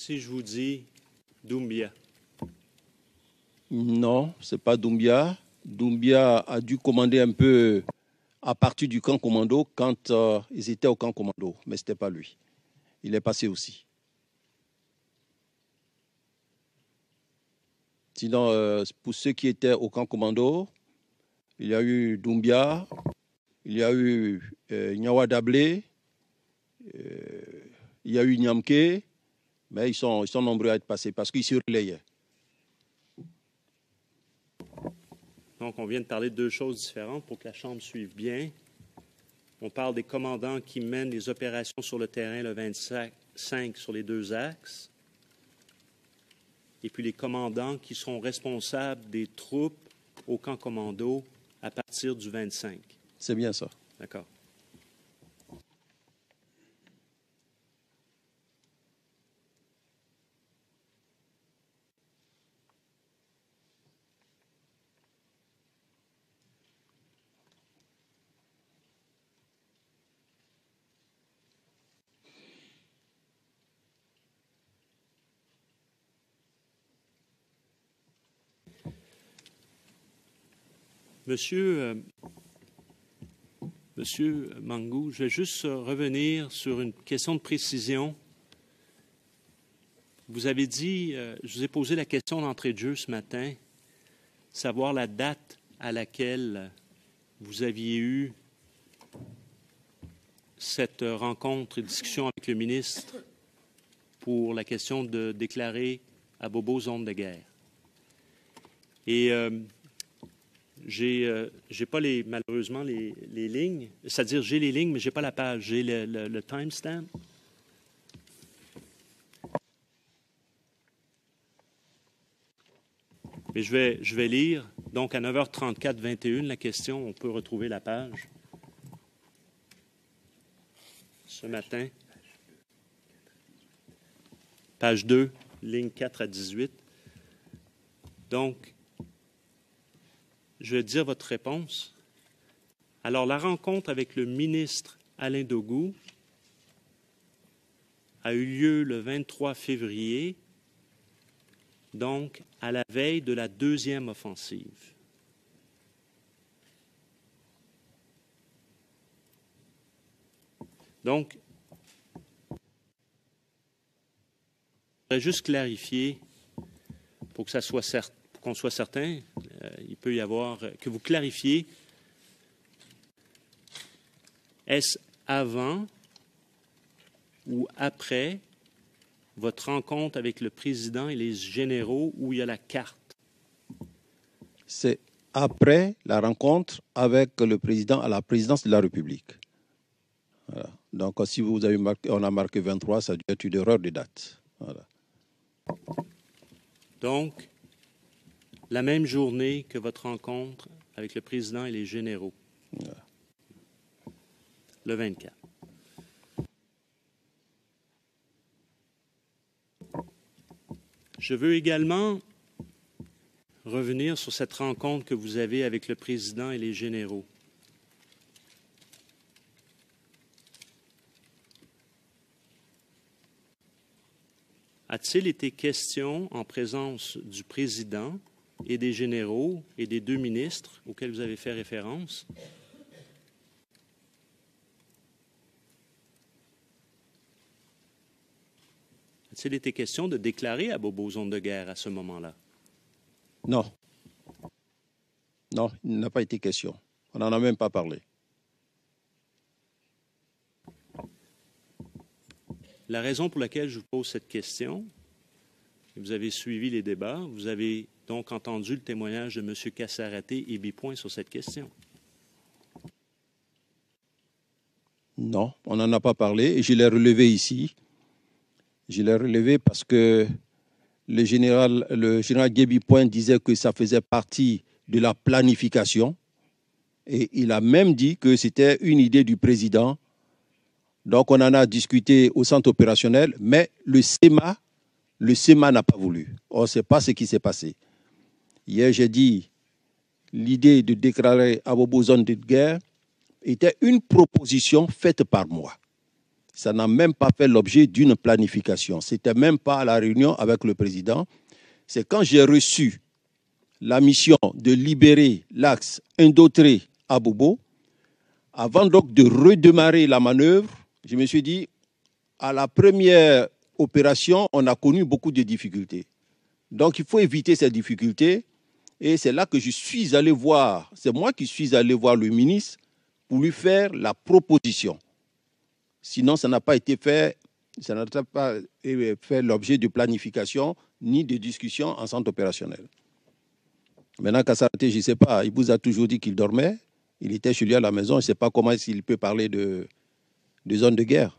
Si je vous dis Doumbia. Non, ce n'est pas Doumbia. Doumbia a dû commander un peu à partir du camp commando quand ils étaient au camp commando, mais ce n'était pas lui. Il est passé aussi. Sinon, pour ceux qui étaient au camp commando, il y a eu Doumbia, il y a eu Nyawa Dablé, il y a eu Nyamke, mais ils sont nombreux à être passés parce qu'ils se relayaient. Donc, on vient de parler de deux choses différentes pour que la Chambre suive bien. On parle des commandants qui mènent les opérations sur le terrain le 25 sur les deux axes. Et puis les commandants qui seront responsables des troupes au camp commando à partir du 25. C'est bien ça. D'accord. Monsieur Mangou, je vais juste revenir sur une question de précision. Vous avez dit, je vous ai posé la question d'entrée de jeu ce matin, savoir la date à laquelle vous aviez eu cette rencontre et discussion avec le ministre pour la question de déclarer à Bobo zone de guerre. Et j'ai pas malheureusement les lignes, c'est-à-dire j'ai les lignes, mais j'ai pas la page, j'ai le timestamp. Mais je vais lire. Donc à 9h34, 21, la question, on peut retrouver la page. Ce matin. Page 2, ligne 4 à 18. Donc, je vais dire votre réponse. Alors, la rencontre avec le ministre Alain Dogou a eu lieu le 23 février, donc à la veille de la deuxième offensive. Donc, je voudrais juste clarifier pour que ça soit certain. Qu'on soit certain, il peut y avoir, que vous clarifiez, est-ce avant ou après votre rencontre avec le président et les généraux où il y a la carte? C'est après la rencontre avec le président à la présidence de la République. Voilà. Donc, si vous avez marqué, on a marqué 23, ça doit être une erreur de date. Voilà. Donc, la même journée que votre rencontre avec le président et les généraux. Voilà. Le 24. Je veux également revenir sur cette rencontre que vous avez avec le président et les généraux. A-t-il été question, en présence du président et des généraux et des deux ministres auxquels vous avez fait référence, a-t-il été question de déclarer à Bobo zone de guerre à ce moment-là? Non. Non, il n'a pas été question. On n'en a même pas parlé. La raison pour laquelle je vous pose cette question, vous avez suivi les débats, vous avez donc entendu le témoignage de M. Kassaraté et Bipoint sur cette question. Non, on n'en a pas parlé et je l'ai relevé ici. Je l'ai relevé parce que le général Guébi Point disait que ça faisait partie de la planification et il a même dit que c'était une idée du président. Donc on en a discuté au centre opérationnel, mais le SEMA n'a pas voulu. On ne sait pas ce qui s'est passé. Hier, j'ai dit l'idée de déclarer à Bobo zone de guerre était une proposition faite par moi. Ça n'a même pas fait l'objet d'une planification. Ce n'était même pas à la réunion avec le président. C'est quand j'ai reçu la mission de libérer l'axe Indautré à Bobo, avant donc de redémarrer la manœuvre, je me suis dit, à la première opération, on a connu beaucoup de difficultés. Donc il faut éviter ces difficultés. Et c'est là que je suis allé voir, c'est moi qui suis allé voir le ministre pour lui faire la proposition. Sinon, ça n'a pas été fait, ça n'a pas fait l'objet de planification ni de discussion en centre opérationnel. Maintenant, Kassaraté, je ne sais pas, il vous a toujours dit qu'il dormait, il était chez lui à la maison, je ne sais pas comment il peut parler de zone de guerre.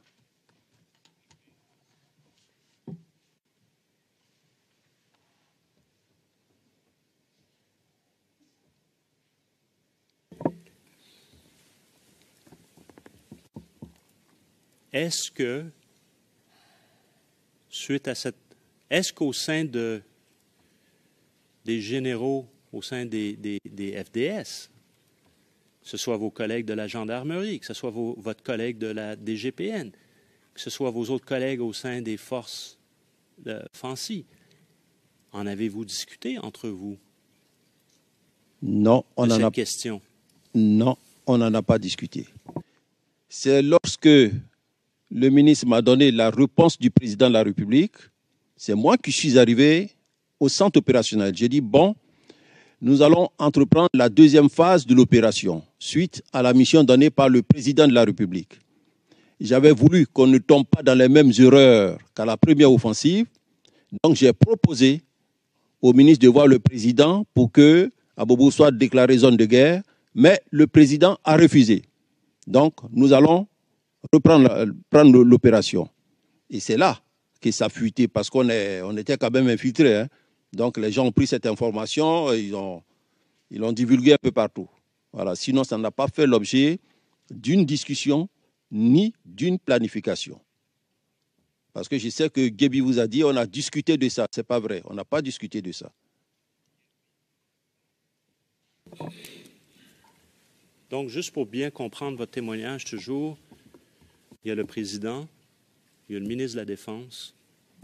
Est-ce que, suite à cette... Est-ce qu'au sein des généraux, au sein des FDS, que ce soit vos collègues de la gendarmerie, que ce soit votre collègue de la DGPN, que ce soit vos autres collègues au sein des forces de FANCI, en avez-vous discuté entre vous? Non, on de en cette a... question? Non, on n'en a pas discuté. C'est lorsque le ministre m'a donné la réponse du président de la République, c'est moi qui suis arrivé au centre opérationnel. J'ai dit, bon, nous allons entreprendre la deuxième phase de l'opération, suite à la mission donnée par le président de la République. J'avais voulu qu'on ne tombe pas dans les mêmes erreurs qu'à la première offensive, donc j'ai proposé au ministre de voir le président pour que Abobo soit déclaré zone de guerre, mais le président a refusé. Donc, nous allons prendre l'opération. Et c'est là que ça a fuité, parce qu'on était quand même infiltrés. Hein. Donc, les gens ont pris cette information, ils l'ont divulguée un peu partout. Voilà. Sinon, ça n'a pas fait l'objet d'une discussion ni d'une planification. Parce que je sais que Gébi vous a dit, on a discuté de ça. Ce n'est pas vrai, on n'a pas discuté de ça. Donc, juste pour bien comprendre votre témoignage toujours, il y a le président, il y a le ministre de la Défense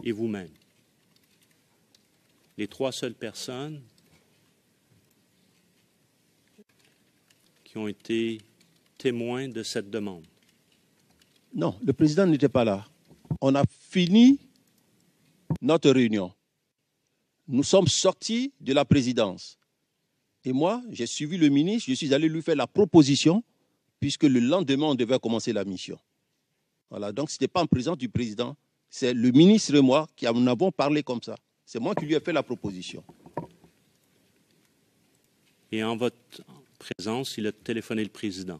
et vous-même. Les trois seules personnes qui ont été témoins de cette demande. Non, le président n'était pas là. On a fini notre réunion. Nous sommes sortis de la présidence. Et moi, j'ai suivi le ministre, je suis allé lui faire la proposition, puisque le lendemain, on devait commencer la mission. Voilà, donc ce n'était pas en présence du président, c'est le ministre et moi qui en avons parlé comme ça. C'est moi qui lui ai fait la proposition. Et en votre présence, il a téléphoné le président.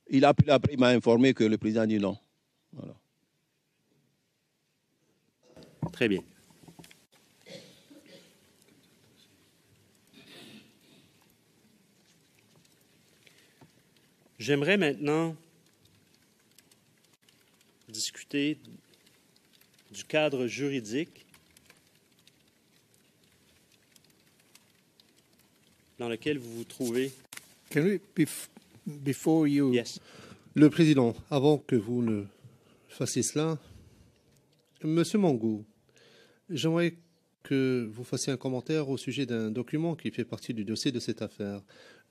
Il a appelé après, il m'a informé que le président a dit non. Voilà. Très bien. J'aimerais maintenant discuter du cadre juridique dans lequel vous vous trouvez. Before you... Yes. Le président, avant que vous ne fassiez cela, Monsieur Mangou, j'aimerais que vous fassiez un commentaire au sujet d'un document qui fait partie du dossier de cette affaire.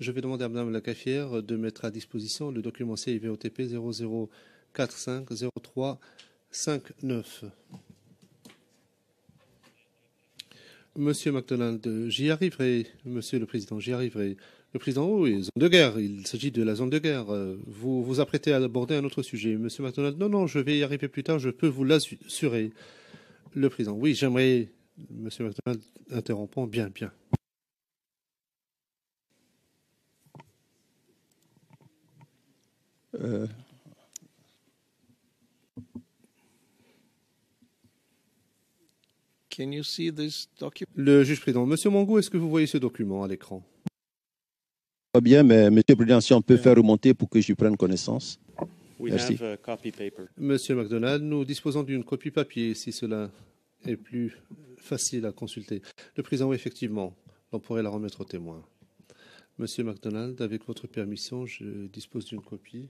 Je vais demander à Mme la caissière de mettre à disposition le document CIVOTP 00450359. Monsieur McDonald, j'y arriverai, Monsieur le Président, j'y arriverai. Le Président, oui, zone de guerre, il s'agit de la zone de guerre. Vous vous apprêtez à aborder un autre sujet. Monsieur McDonald, non, je vais y arriver plus tard, je peux vous l'assurer. Le Président, oui, j'aimerais... Monsieur McDonald, interrompant, bien. Can you see this document? Le juge président, Monsieur Mangou, est-ce que vous voyez ce document à l'écran? Pas bien, mais Monsieur le Président, si on peut faire remonter pour que je prenne connaissance. Merci. Have a copy paper. Monsieur McDonald, nous disposons d'une copie papier, si cela est plus facile à consulter. Le président, oui, effectivement, on pourrait la remettre au témoin. Monsieur McDonald, avec votre permission, je dispose d'une copie.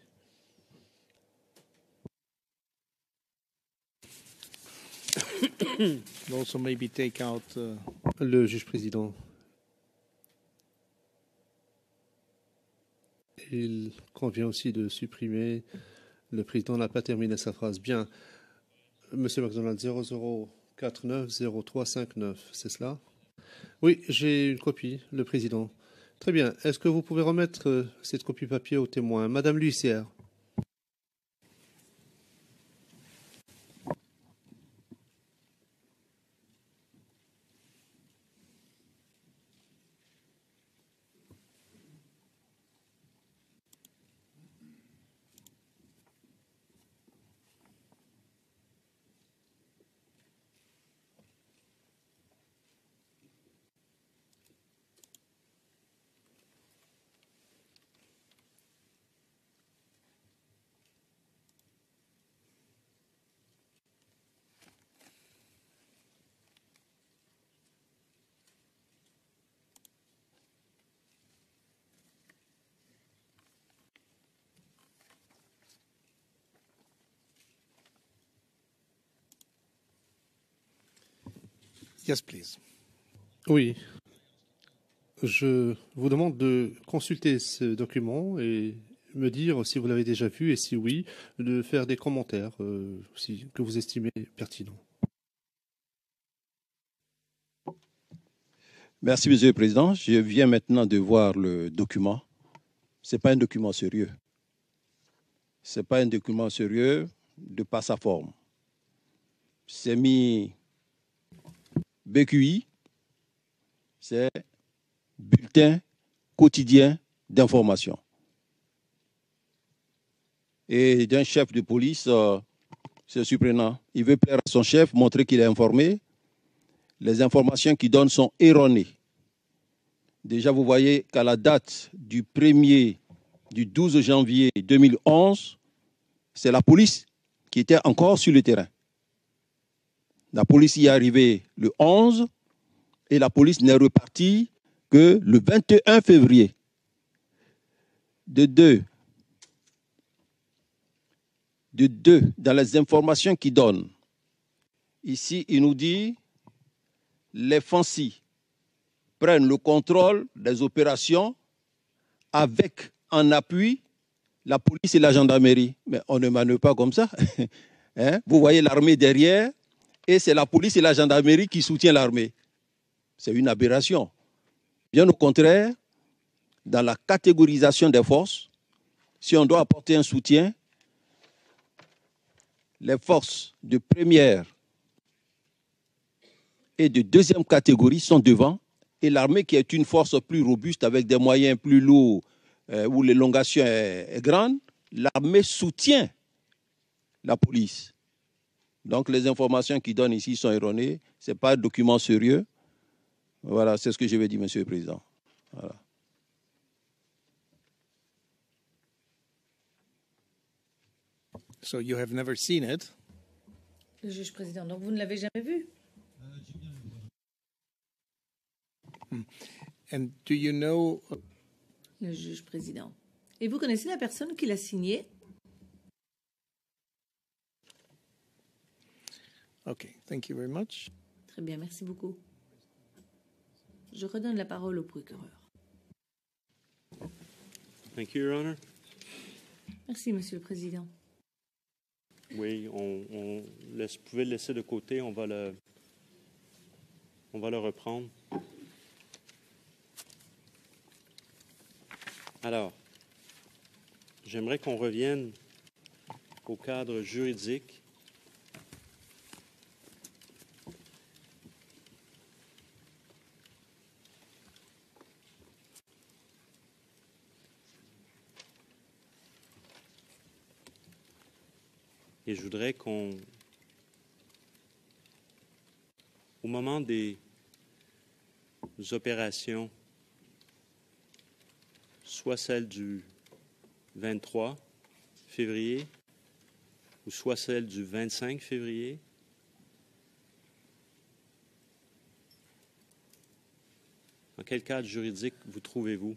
Also maybe take out Le juge président. Il convient aussi de supprimer. Le président n'a pas terminé sa phrase. Bien. Monsieur McDonald, 00490359, c'est cela? Oui, j'ai une copie, le président. Très bien. Est-ce que vous pouvez remettre cette copie papier au témoin? Madame l'huissière. Yes, please. Oui. Je vous demande de consulter ce document et me dire si vous l'avez déjà vu et si oui, de faire des commentaires que vous estimez pertinents. Merci, Monsieur le Président. Je viens maintenant de voir le document. Ce n'est pas un document sérieux. Ce n'est pas un document sérieux de par sa forme. C'est mis BQI, c'est bulletin quotidien d'information. Et d'un chef de police, c'est surprenant. Il veut plaire à son chef, montrer qu'il est informé. Les informations qu'il donne sont erronées. Déjà, vous voyez qu'à la date du 12 janvier 2011, c'est la police qui était encore sur le terrain. La police y est arrivée le 11 et la police n'est repartie que le 21 février. De deux, dans les informations qu'il donne, ici, il nous dit les FANCI prennent le contrôle des opérations avec en appui la police et la gendarmerie. Mais on ne manœuvre pas comme ça. Hein? Vous voyez l'armée derrière et c'est la police et la gendarmerie qui soutiennent l'armée. C'est une aberration. Bien au contraire, dans la catégorisation des forces, si on doit apporter un soutien, les forces de première et de deuxième catégorie sont devant, et l'armée qui est une force plus robuste avec des moyens plus lourds, où l'élongation est grande, l'armée soutient la police. Donc les informations qu'ils donnent ici sont erronées, ce n'est pas un document sérieux. Voilà, c'est ce que je vais dire, Monsieur le Président. Voilà. So you have never seen it? Le juge président, donc vous ne l'avez jamais vu? And do you know... Le juge président. Et vous connaissez la personne qui l'a signé? Okay, thank you very much. Très bien, merci beaucoup. Je redonne la parole au procureur. Thank you, Your Honor. Merci, Monsieur le Président. Oui, vous pouvez le laisser de côté, on va le reprendre. Alors, j'aimerais qu'on revienne au cadre juridique. Et je voudrais au moment des opérations, soit celle du 23 février ou soit celle du 25 février, dans quel cadre juridique vous trouvez-vous?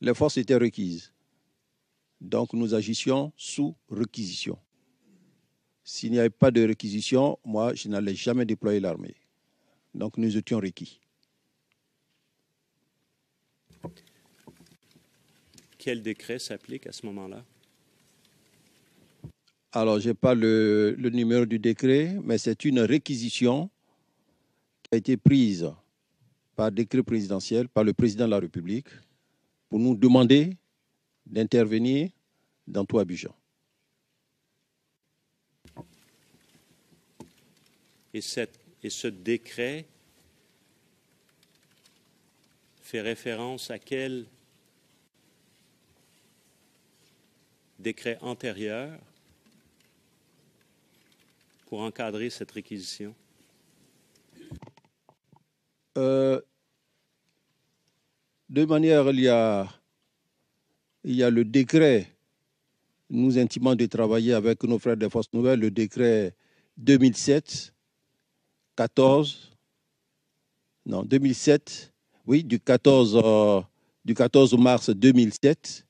Les forces étaient requises. Donc nous agissions sous réquisition. S'il n'y avait pas de réquisition, moi, je n'allais jamais déployer l'armée. Donc nous étions requis. Quel décret s'applique à ce moment-là? Alors, je n'ai pas le numéro du décret, mais c'est une réquisition qui a été prise par décret présidentiel, par le président de la République, pour nous demander d'intervenir dans tout Abidjan. Et ce décret fait référence à quel décret antérieur pour encadrer cette réquisition? De manière, il y a le décret nous intimant de travailler avec nos frères des Forces Nouvelles, le décret 2007, du 14 mars 2007,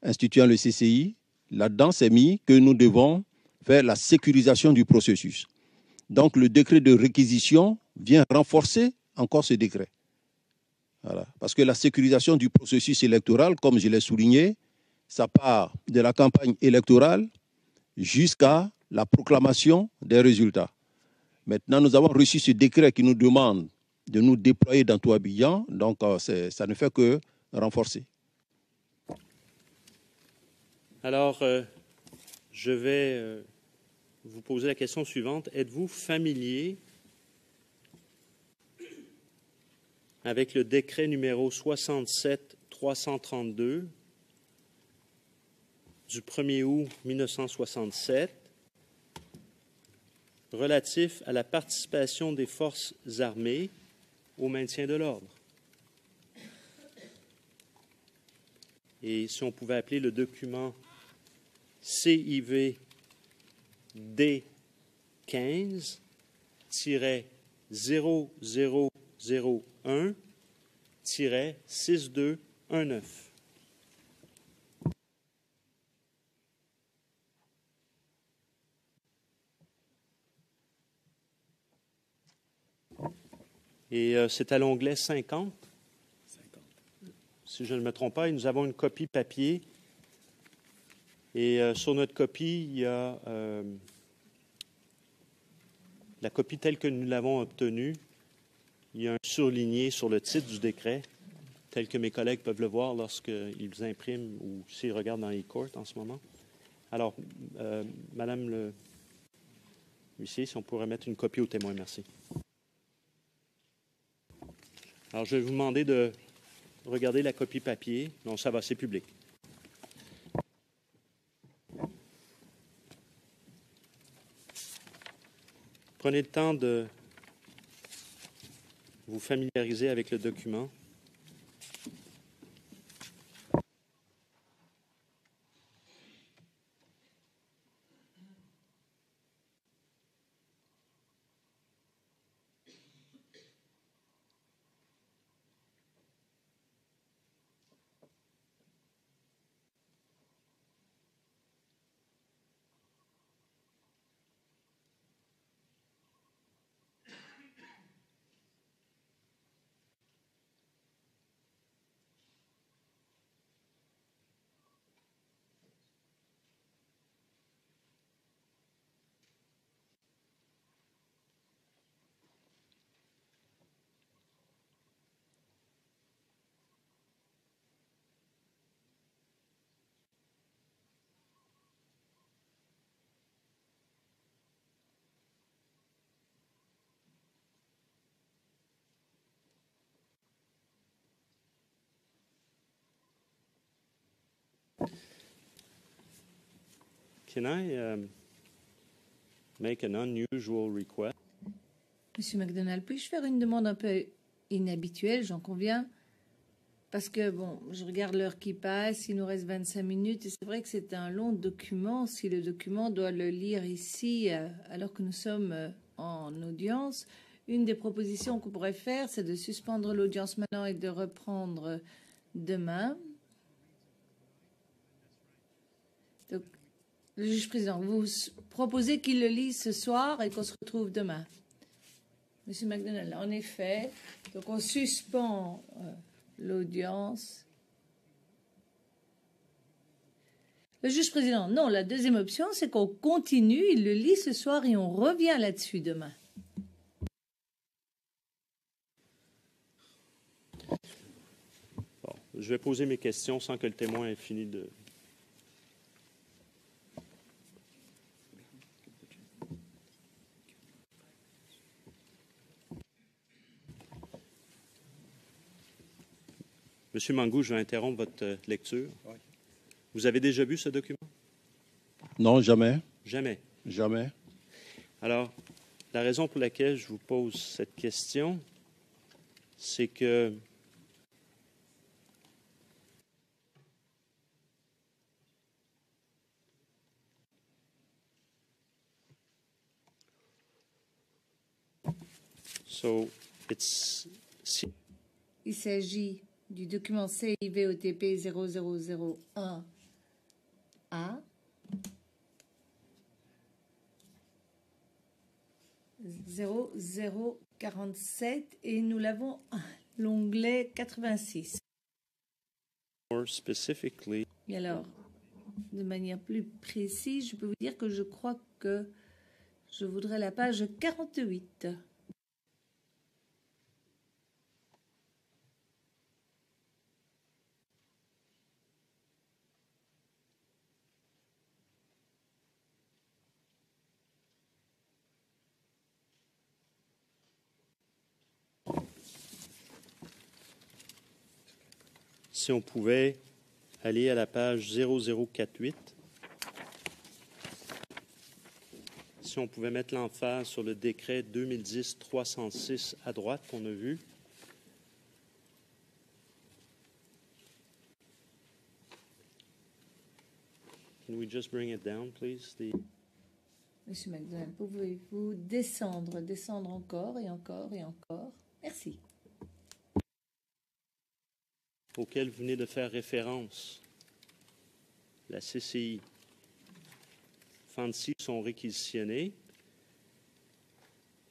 instituant le CCI. Là-dedans, c'est mis que nous devons faire la sécurisation du processus. Donc, le décret de réquisition vient renforcer encore ce décret. Voilà. Parce que la sécurisation du processus électoral, comme je l'ai souligné, ça part de la campagne électorale jusqu'à la proclamation des résultats. Maintenant, nous avons reçu ce décret qui nous demande de nous déployer dans tout Abidjan, donc ça ne fait que renforcer. Alors, je vais vous poser la question suivante. Êtes-vous familier avec le décret numéro 67-332 du 1er août 1967 relatif à la participation des forces armées au maintien de l'ordre? Et si on pouvait appeler le document CIV D15-0001-6219. Et c'est à l'onglet 50. Si je ne me trompe pas, et nous avons une copie papier. Et sur notre copie, il y a la copie telle que nous l'avons obtenue. Il y a un surligné sur le titre du décret, tel que mes collègues peuvent le voir lorsqu'ils impriment ou s'ils regardent dans e-court en ce moment. Alors, Madame le huissier, si on pourrait mettre une copie au témoin, merci. Alors, je vais vous demander de regarder la copie papier. Non, ça va, c'est public. Prenez le temps de vous familiariser avec le document. Can I make an unusual request? Monsieur McDonald, puis-je faire une demande un peu inhabituelle, j'en conviens, parce que, bon, je regarde l'heure qui passe, il nous reste 25 minutes, et c'est vrai que c'est un long document. Si le document doit le lire ici, alors que nous sommes en audience, une des propositions qu'on pourrait faire, c'est de suspendre l'audience maintenant et de reprendre demain. Donc, le juge président, vous proposez qu'il le lise ce soir et qu'on se retrouve demain. Monsieur McDonald, en effet, donc on suspend l'audience. Le juge président, non, la deuxième option, c'est qu'on continue, il le lit ce soir et on revient là-dessus demain. Bon, je vais poser mes questions sans que le témoin ait fini de... Monsieur Mangou, je vais interrompre votre lecture. Oui. Vous avez déjà vu ce document? Non, jamais. Jamais? Jamais. Alors, la raison pour laquelle je vous pose cette question, c'est que il s'agit du document CIVOTP 0001A. 0047 et nous l'avons l'onglet 86. Et alors, de manière plus précise, je peux vous dire que je crois que je voudrais la page 48. Si on pouvait aller à la page 0048, si on pouvait mettre l'emphase sur le décret 2010-306 à droite qu'on a vu. Can we just bring it down, please? Monsieur McDonald, pouvez-vous descendre encore et encore et encore? Merci. Auquel vous venez de faire référence, la CCI. Fancy sont réquisitionnés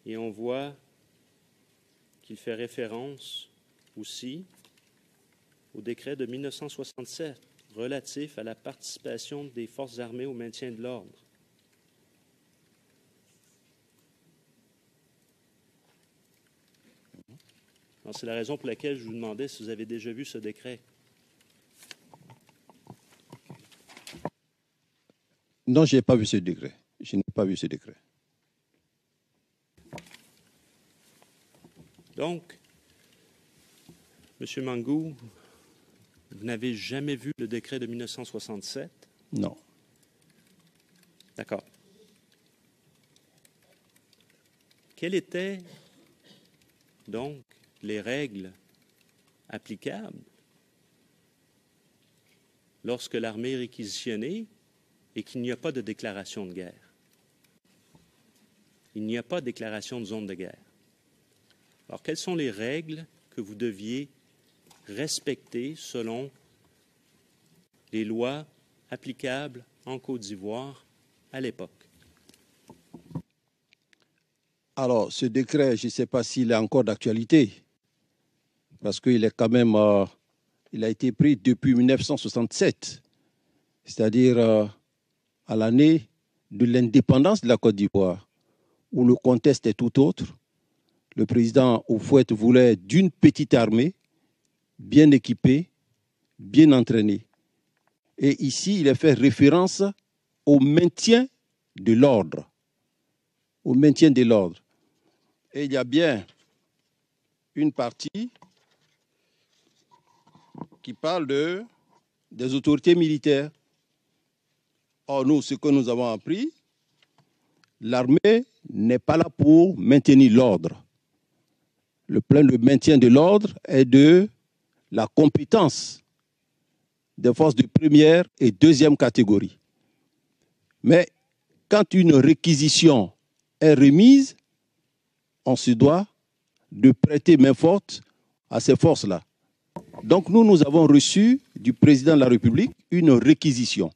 et on voit qu'il fait référence aussi au décret de 1967 relatif à la participation des forces armées au maintien de l'ordre. C'est la raison pour laquelle je vous demandais si vous avez déjà vu ce décret. Non, je n'ai pas vu ce décret. Je n'ai pas vu ce décret. Donc, M. Mangou, vous n'avez jamais vu le décret de 1967? Non. D'accord. Quelles étaient donc les règles applicables lorsque l'armée est réquisitionnée et qu'il n'y a pas de déclaration de guerre? Il n'y a pas de déclaration de zone de guerre. Alors, quelles sont les règles que vous deviez respecter selon les lois applicables en Côte d'Ivoire à l'époque? Alors, ce décret, je ne sais pas s'il est encore d'actualité, parce qu'il est quand même, il a été pris depuis 1967, c'est-à-dire à l'année de l'indépendance de la Côte d'Ivoire, où le contexte est tout autre. Le président Houphouët voulait d'une petite armée, bien équipée, bien entraînée. Et ici, il est fait référence au maintien de l'ordre. Au maintien de l'ordre. Et il y a bien une partie qui parle des autorités militaires. Or, nous, ce que nous avons appris, l'armée n'est pas là pour maintenir l'ordre. Le plan de maintien de l'ordre est de la compétence des forces de première et deuxième catégorie. Mais quand une réquisition est remise, on se doit de prêter main forte à ces forces-là. Donc nous avons reçu du président de la République une réquisition.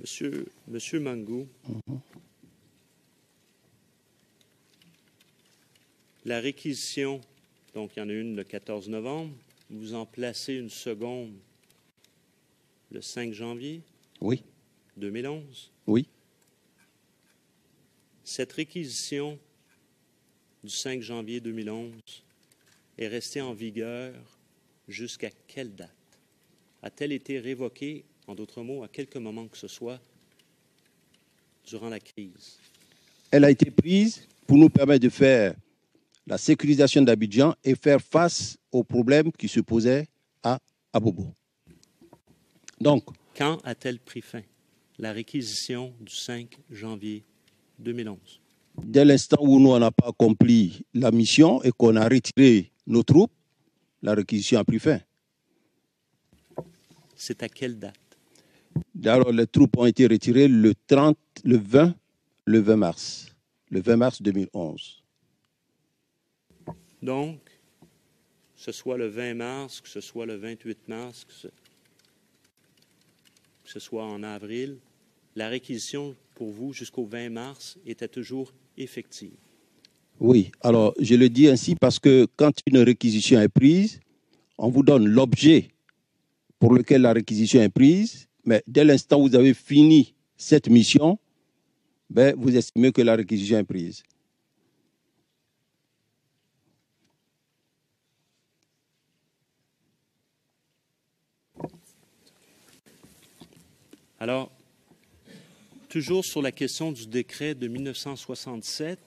Monsieur Mangou, la réquisition, donc il y en a une le 14 novembre, vous en placez une seconde le 5 janvier Oui. 2011. Oui. Cette réquisition du 5 janvier 2011 est restée en vigueur jusqu'à quelle date? A-t-elle été révoquée, en d'autres mots, à quelque moment que ce soit, durant la crise? Elle a été prise pour nous permettre de faire la sécurisation d'Abidjan et faire face aux problèmes qui se posaient à Abobo. Donc, quand a-t-elle pris fin? La réquisition du 5 janvier 2011. Dès l'instant où nous, on n'a pas accompli la mission et qu'on a retiré nos troupes, la réquisition a pris fin. C'est à quelle date? Alors, les troupes ont été retirées le 20 mars. Le 20 mars 2011. Donc, que ce soit le 20 mars, que ce soit le 28 mars, que ce soit en avril, la réquisition pour vous jusqu'au 20 mars était toujours effective. Oui, alors je le dis ainsi parce que quand une réquisition est prise, on vous donne l'objet pour lequel la réquisition est prise, mais dès l'instant où vous avez fini cette mission, vous estimez que la réquisition est prise. Alors, toujours sur la question du décret de 1967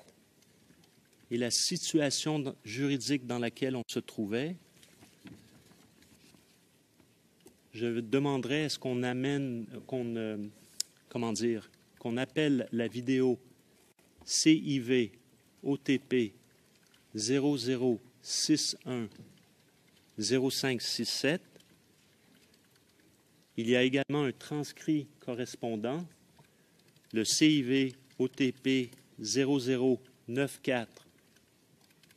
et la situation juridique dans laquelle on se trouvait, je demanderais est-ce qu'on amène, qu'on appelle la vidéo CIV OTP 0061 0567. Il y a également un transcrit correspondant, le CIV OTP 0094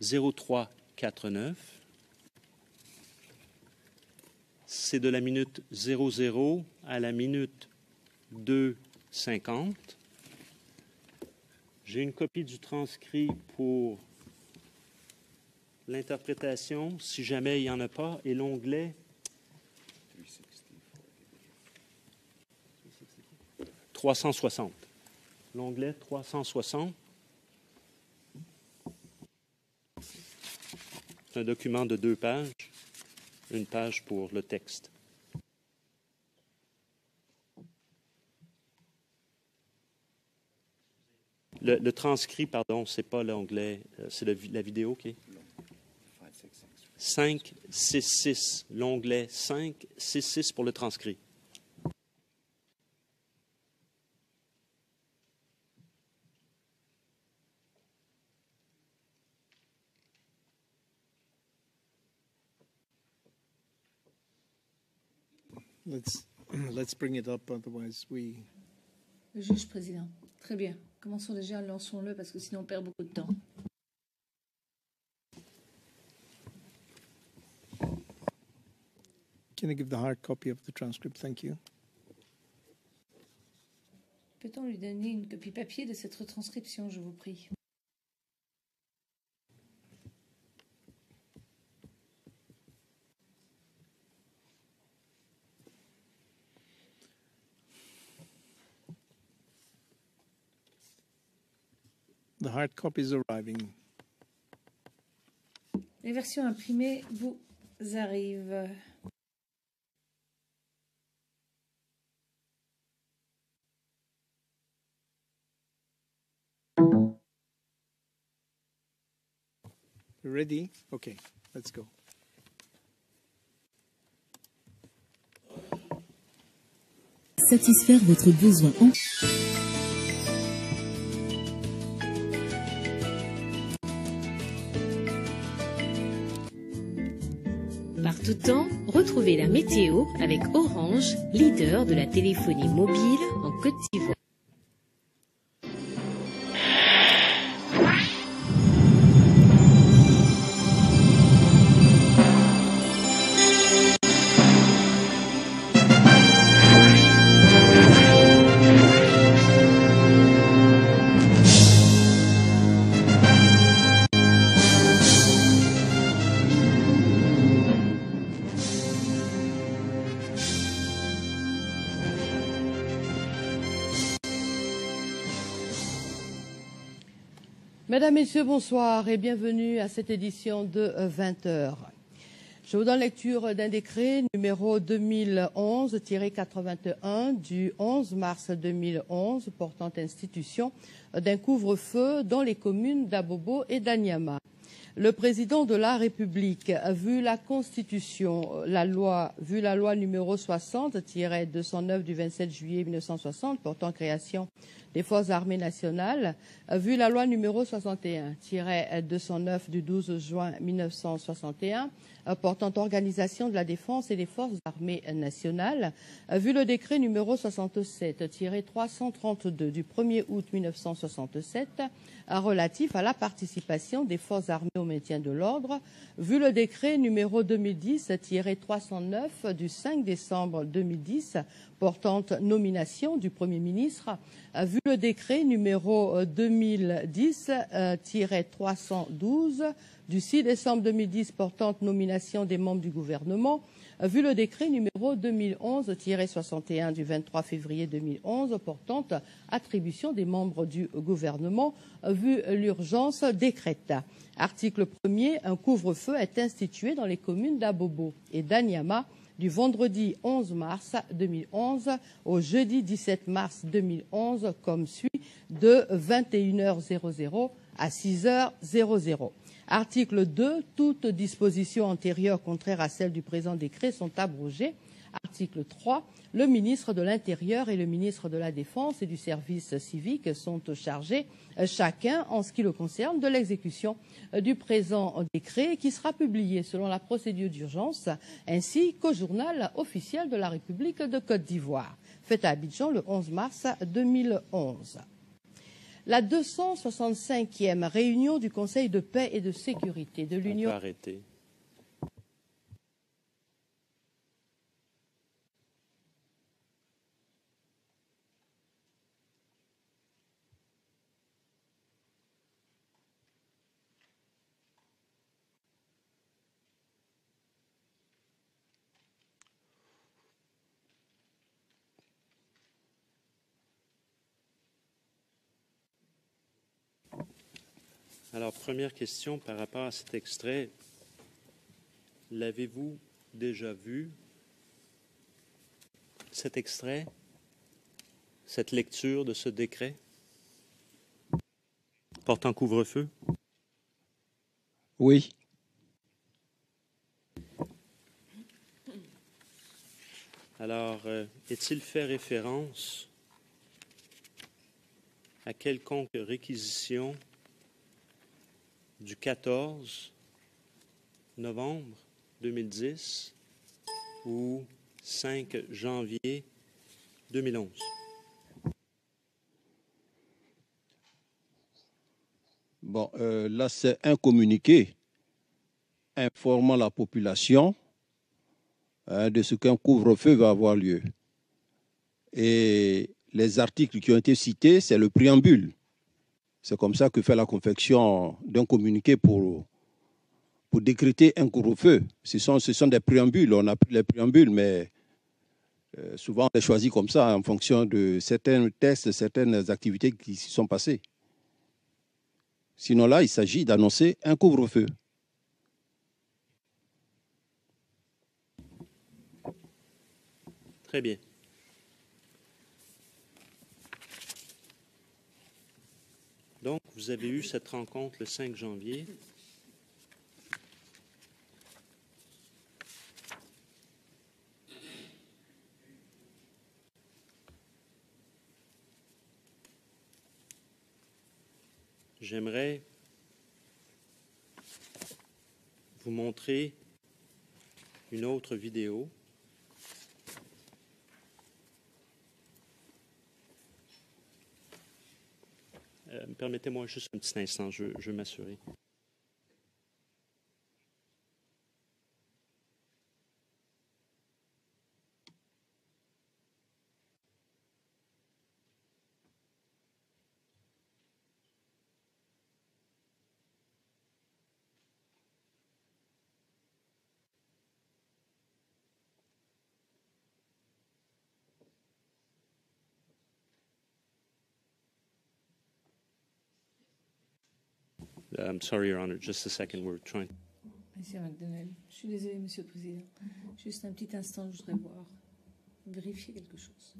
0349. C'est de la minute 00 à la minute 2:50. J'ai une copie du transcrit pour l'interprétation, si jamais il n'y en a pas, et l'onglet 360. L'onglet 360. C'est un document de 2 pages, une page pour le texte. Le transcrit, pardon, c'est pas l'onglet, c'est la vidéo qui est 566. L'onglet 566 pour le transcrit. Let's bring it up, otherwise we... Le juge président. Très bien. Commençons déjà, lançons-le, parce que sinon on perd beaucoup de temps. Can I give the hard copy of the transcript? Thank you. Peut-on lui donner une copie papier de cette retranscription, je vous prie? The hard copy is arriving. Les versions imprimées vous arrivent. Ready? Okay, let's go. Satisfaire votre besoin en... Par tout temps, retrouvez la météo avec Orange, leader de la téléphonie mobile en Côte d'Ivoire. Mesdames, Messieurs, bonsoir et bienvenue à cette édition de 20 heures. Je vous donne lecture d'un décret numéro 2011-81 du 11 mars 2011 portant institution d'un couvre-feu dans les communes d'Abobo et d'Anyama. Le président de la République, vu la Constitution, vu la loi numéro 60-209 du 27 juillet 1960 portant création des Forces armées nationales, vu la loi numéro 61-209 du 12 juin 1961 portant organisation de la défense et des Forces armées nationales, vu le décret numéro 67-332 du 1er août 1967 relatif à la participation des Forces armées au maintien de l'ordre, vu le décret numéro 2010-309 du 5 décembre 2010 portant nomination du Premier ministre, vu le décret numéro 2010-312 du 6 décembre 2010 portant nomination des membres du gouvernement, vu le décret numéro 2011-61 du 23 février 2011 portant attribution des membres du gouvernement, vu l'urgence décrète. Article 1er, un couvre-feu est institué dans les communes d'Abobo et d'Anyama du vendredi 11 mars 2011 au jeudi 17 mars 2011 comme suit de 21h00 à 6h00. Article 2. Toutes dispositions antérieures contraires à celles du présent décret sont abrogées. Article 3. Le ministre de l'Intérieur et le ministre de la Défense et du Service civique sont chargés, chacun en ce qui le concerne, de l'exécution du présent décret qui sera publié selon la procédure d'urgence ainsi qu'au journal officiel de la République de Côte d'Ivoire. Fait à Abidjan le 11 mars 2011. La 265e réunion du Conseil de paix et de sécurité de l'Union. Arrêter. Alors, première question par rapport à cet extrait. L'avez-vous déjà vu, cet extrait, cette lecture de ce décret portant couvre-feu? Oui. Alors, est-il fait référence à quelconque réquisition du 14 novembre 2010 ou 5 janvier 2011? Bon, là, c'est un communiqué informant la population de ce qu'un couvre-feu va avoir lieu. Et les articles qui ont été cités, c'est le préambule. C'est comme ça que fait la confection d'un communiqué pour décréter un couvre-feu. Ce sont des préambules, on a pris les préambules, mais souvent on les choisit comme ça en fonction de certains tests, certaines activités qui s'y sont passées. Sinon là, il s'agit d'annoncer un couvre-feu. Très bien. Donc, vous avez eu cette rencontre le 5 janvier. J'aimerais vous montrer une autre vidéo. Permettez-moi juste un petit instant, je veux m'assurer. I'm sorry, Your Honor. Just a second. We're trying. Monsieur McDonald, je suis désolée, Monsieur le Président. Juste un petit instant, je voudrais vérifier quelque chose.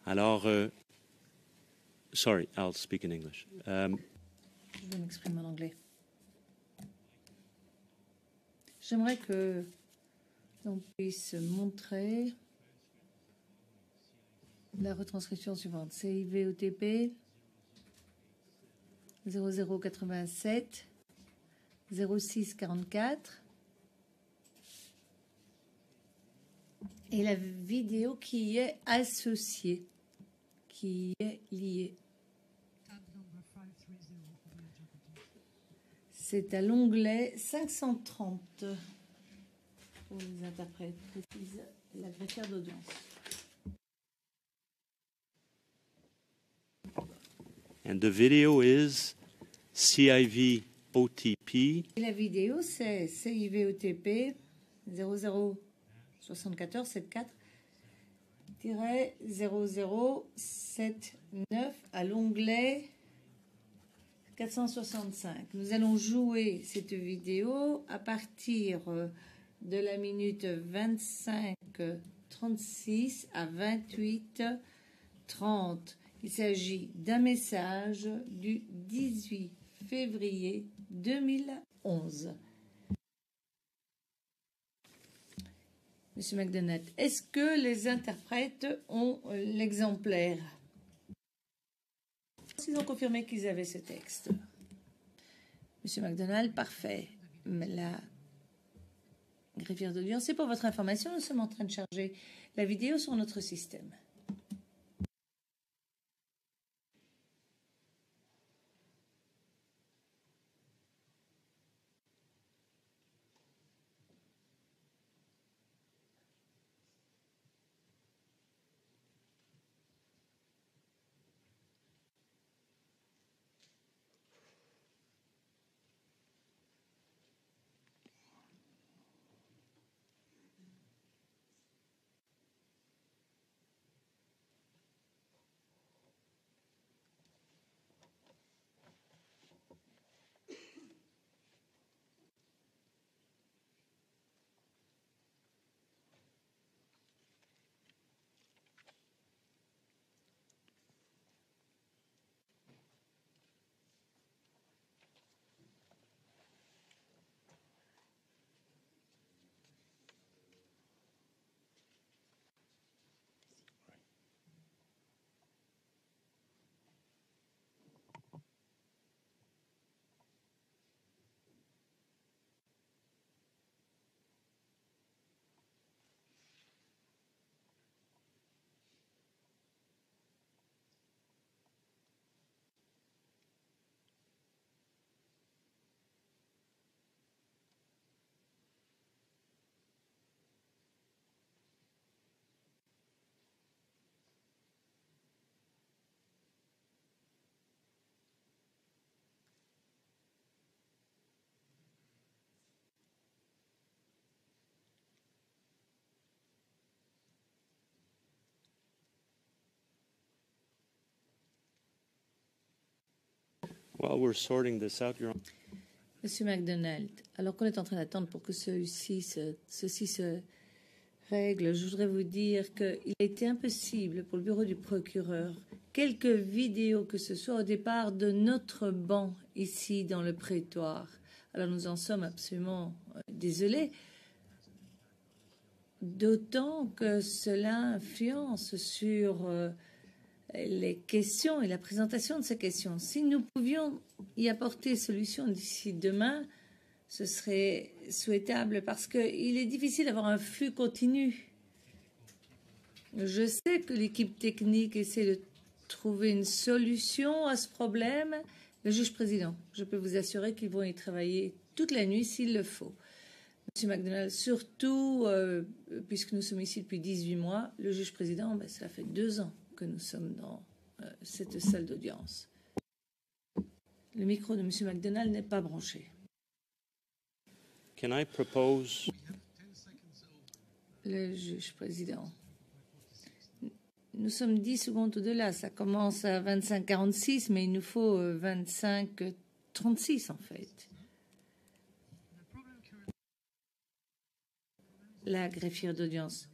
Alors, sorry, I'll speak in English. Je vais m'exprimer en anglais. J'aimerais que l'on puisse montrer la retranscription suivante. CIVOTP 0087 0644 et la vidéo qui y est associée, qui y est liée. C'est à l'onglet 530 pour les interprètes, précise la greffière d'audience. And the video is CIV OTP. Et la vidéo, c'est CIVOTP 0074 74 0079 à l'onglet 465. Nous allons jouer cette vidéo à partir de la minute 25:36 à 28:30. Il s'agit d'un message du 18 février 2011. Monsieur McDonald, est-ce que les interprètes ont l'exemplaire? Ils ont confirmé qu'ils avaient ce texte. Monsieur McDonald, parfait. Mais la greffière d'audience, c'est pour votre information, nous sommes en train de charger la vidéo sur notre système. While we're sorting this out, Your Honor. Monsieur McDonald, alors qu'on est en train d'attendre pour que ceci se règle, je voudrais vous dire qu'il a été impossible pour le bureau du procureur, quelques vidéos que ce soit au départ de notre banc ici dans le prétoire. Alors nous en sommes absolument désolés, d'autant que cela influence sur les questions et la présentation de ces questions. Si nous pouvions y apporter solution d'ici demain, ce serait souhaitable parce qu'il est difficile d'avoir un flux continu. Je sais que l'équipe technique essaie de trouver une solution à ce problème. Le juge président, je peux vous assurer qu'ils vont y travailler toute la nuit s'il le faut. Monsieur McDonald, surtout puisque nous sommes ici depuis 18 mois, le juge président, cela fait 2 ans que nous sommes dans cette salle d'audience. Le micro de M. McDonald n'est pas branché. Can I propose... Le juge président. Nous sommes 10 secondes au-delà. Ça commence à 25-46, mais il nous faut 25-36 en fait. La greffière d'audience.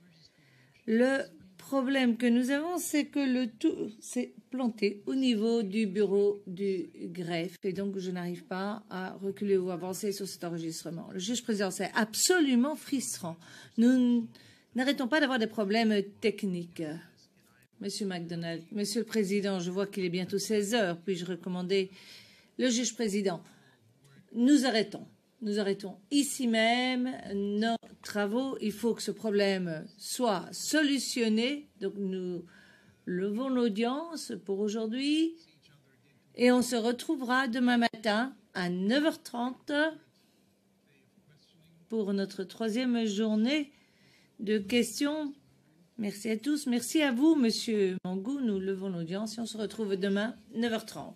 Le problème que nous avons, c'est que le tout s'est planté au niveau du bureau du greffe et donc je n'arrive pas à reculer ou avancer sur cet enregistrement. Le juge président, c'est absolument frustrant. Nous n'arrêtons pas d'avoir des problèmes techniques. Monsieur McDonald, Monsieur le Président, je vois qu'il est bientôt 16 heures. Puis-je recommander le juge président? Nous arrêtons. Nous arrêtons ici même nos travaux. Il faut que ce problème soit solutionné. Donc nous levons l'audience pour aujourd'hui et on se retrouvera demain matin à 9h30 pour notre troisième journée de questions. Merci à tous. Merci à vous, Monsieur Mangou. Nous levons l'audience et on se retrouve demain 9h30.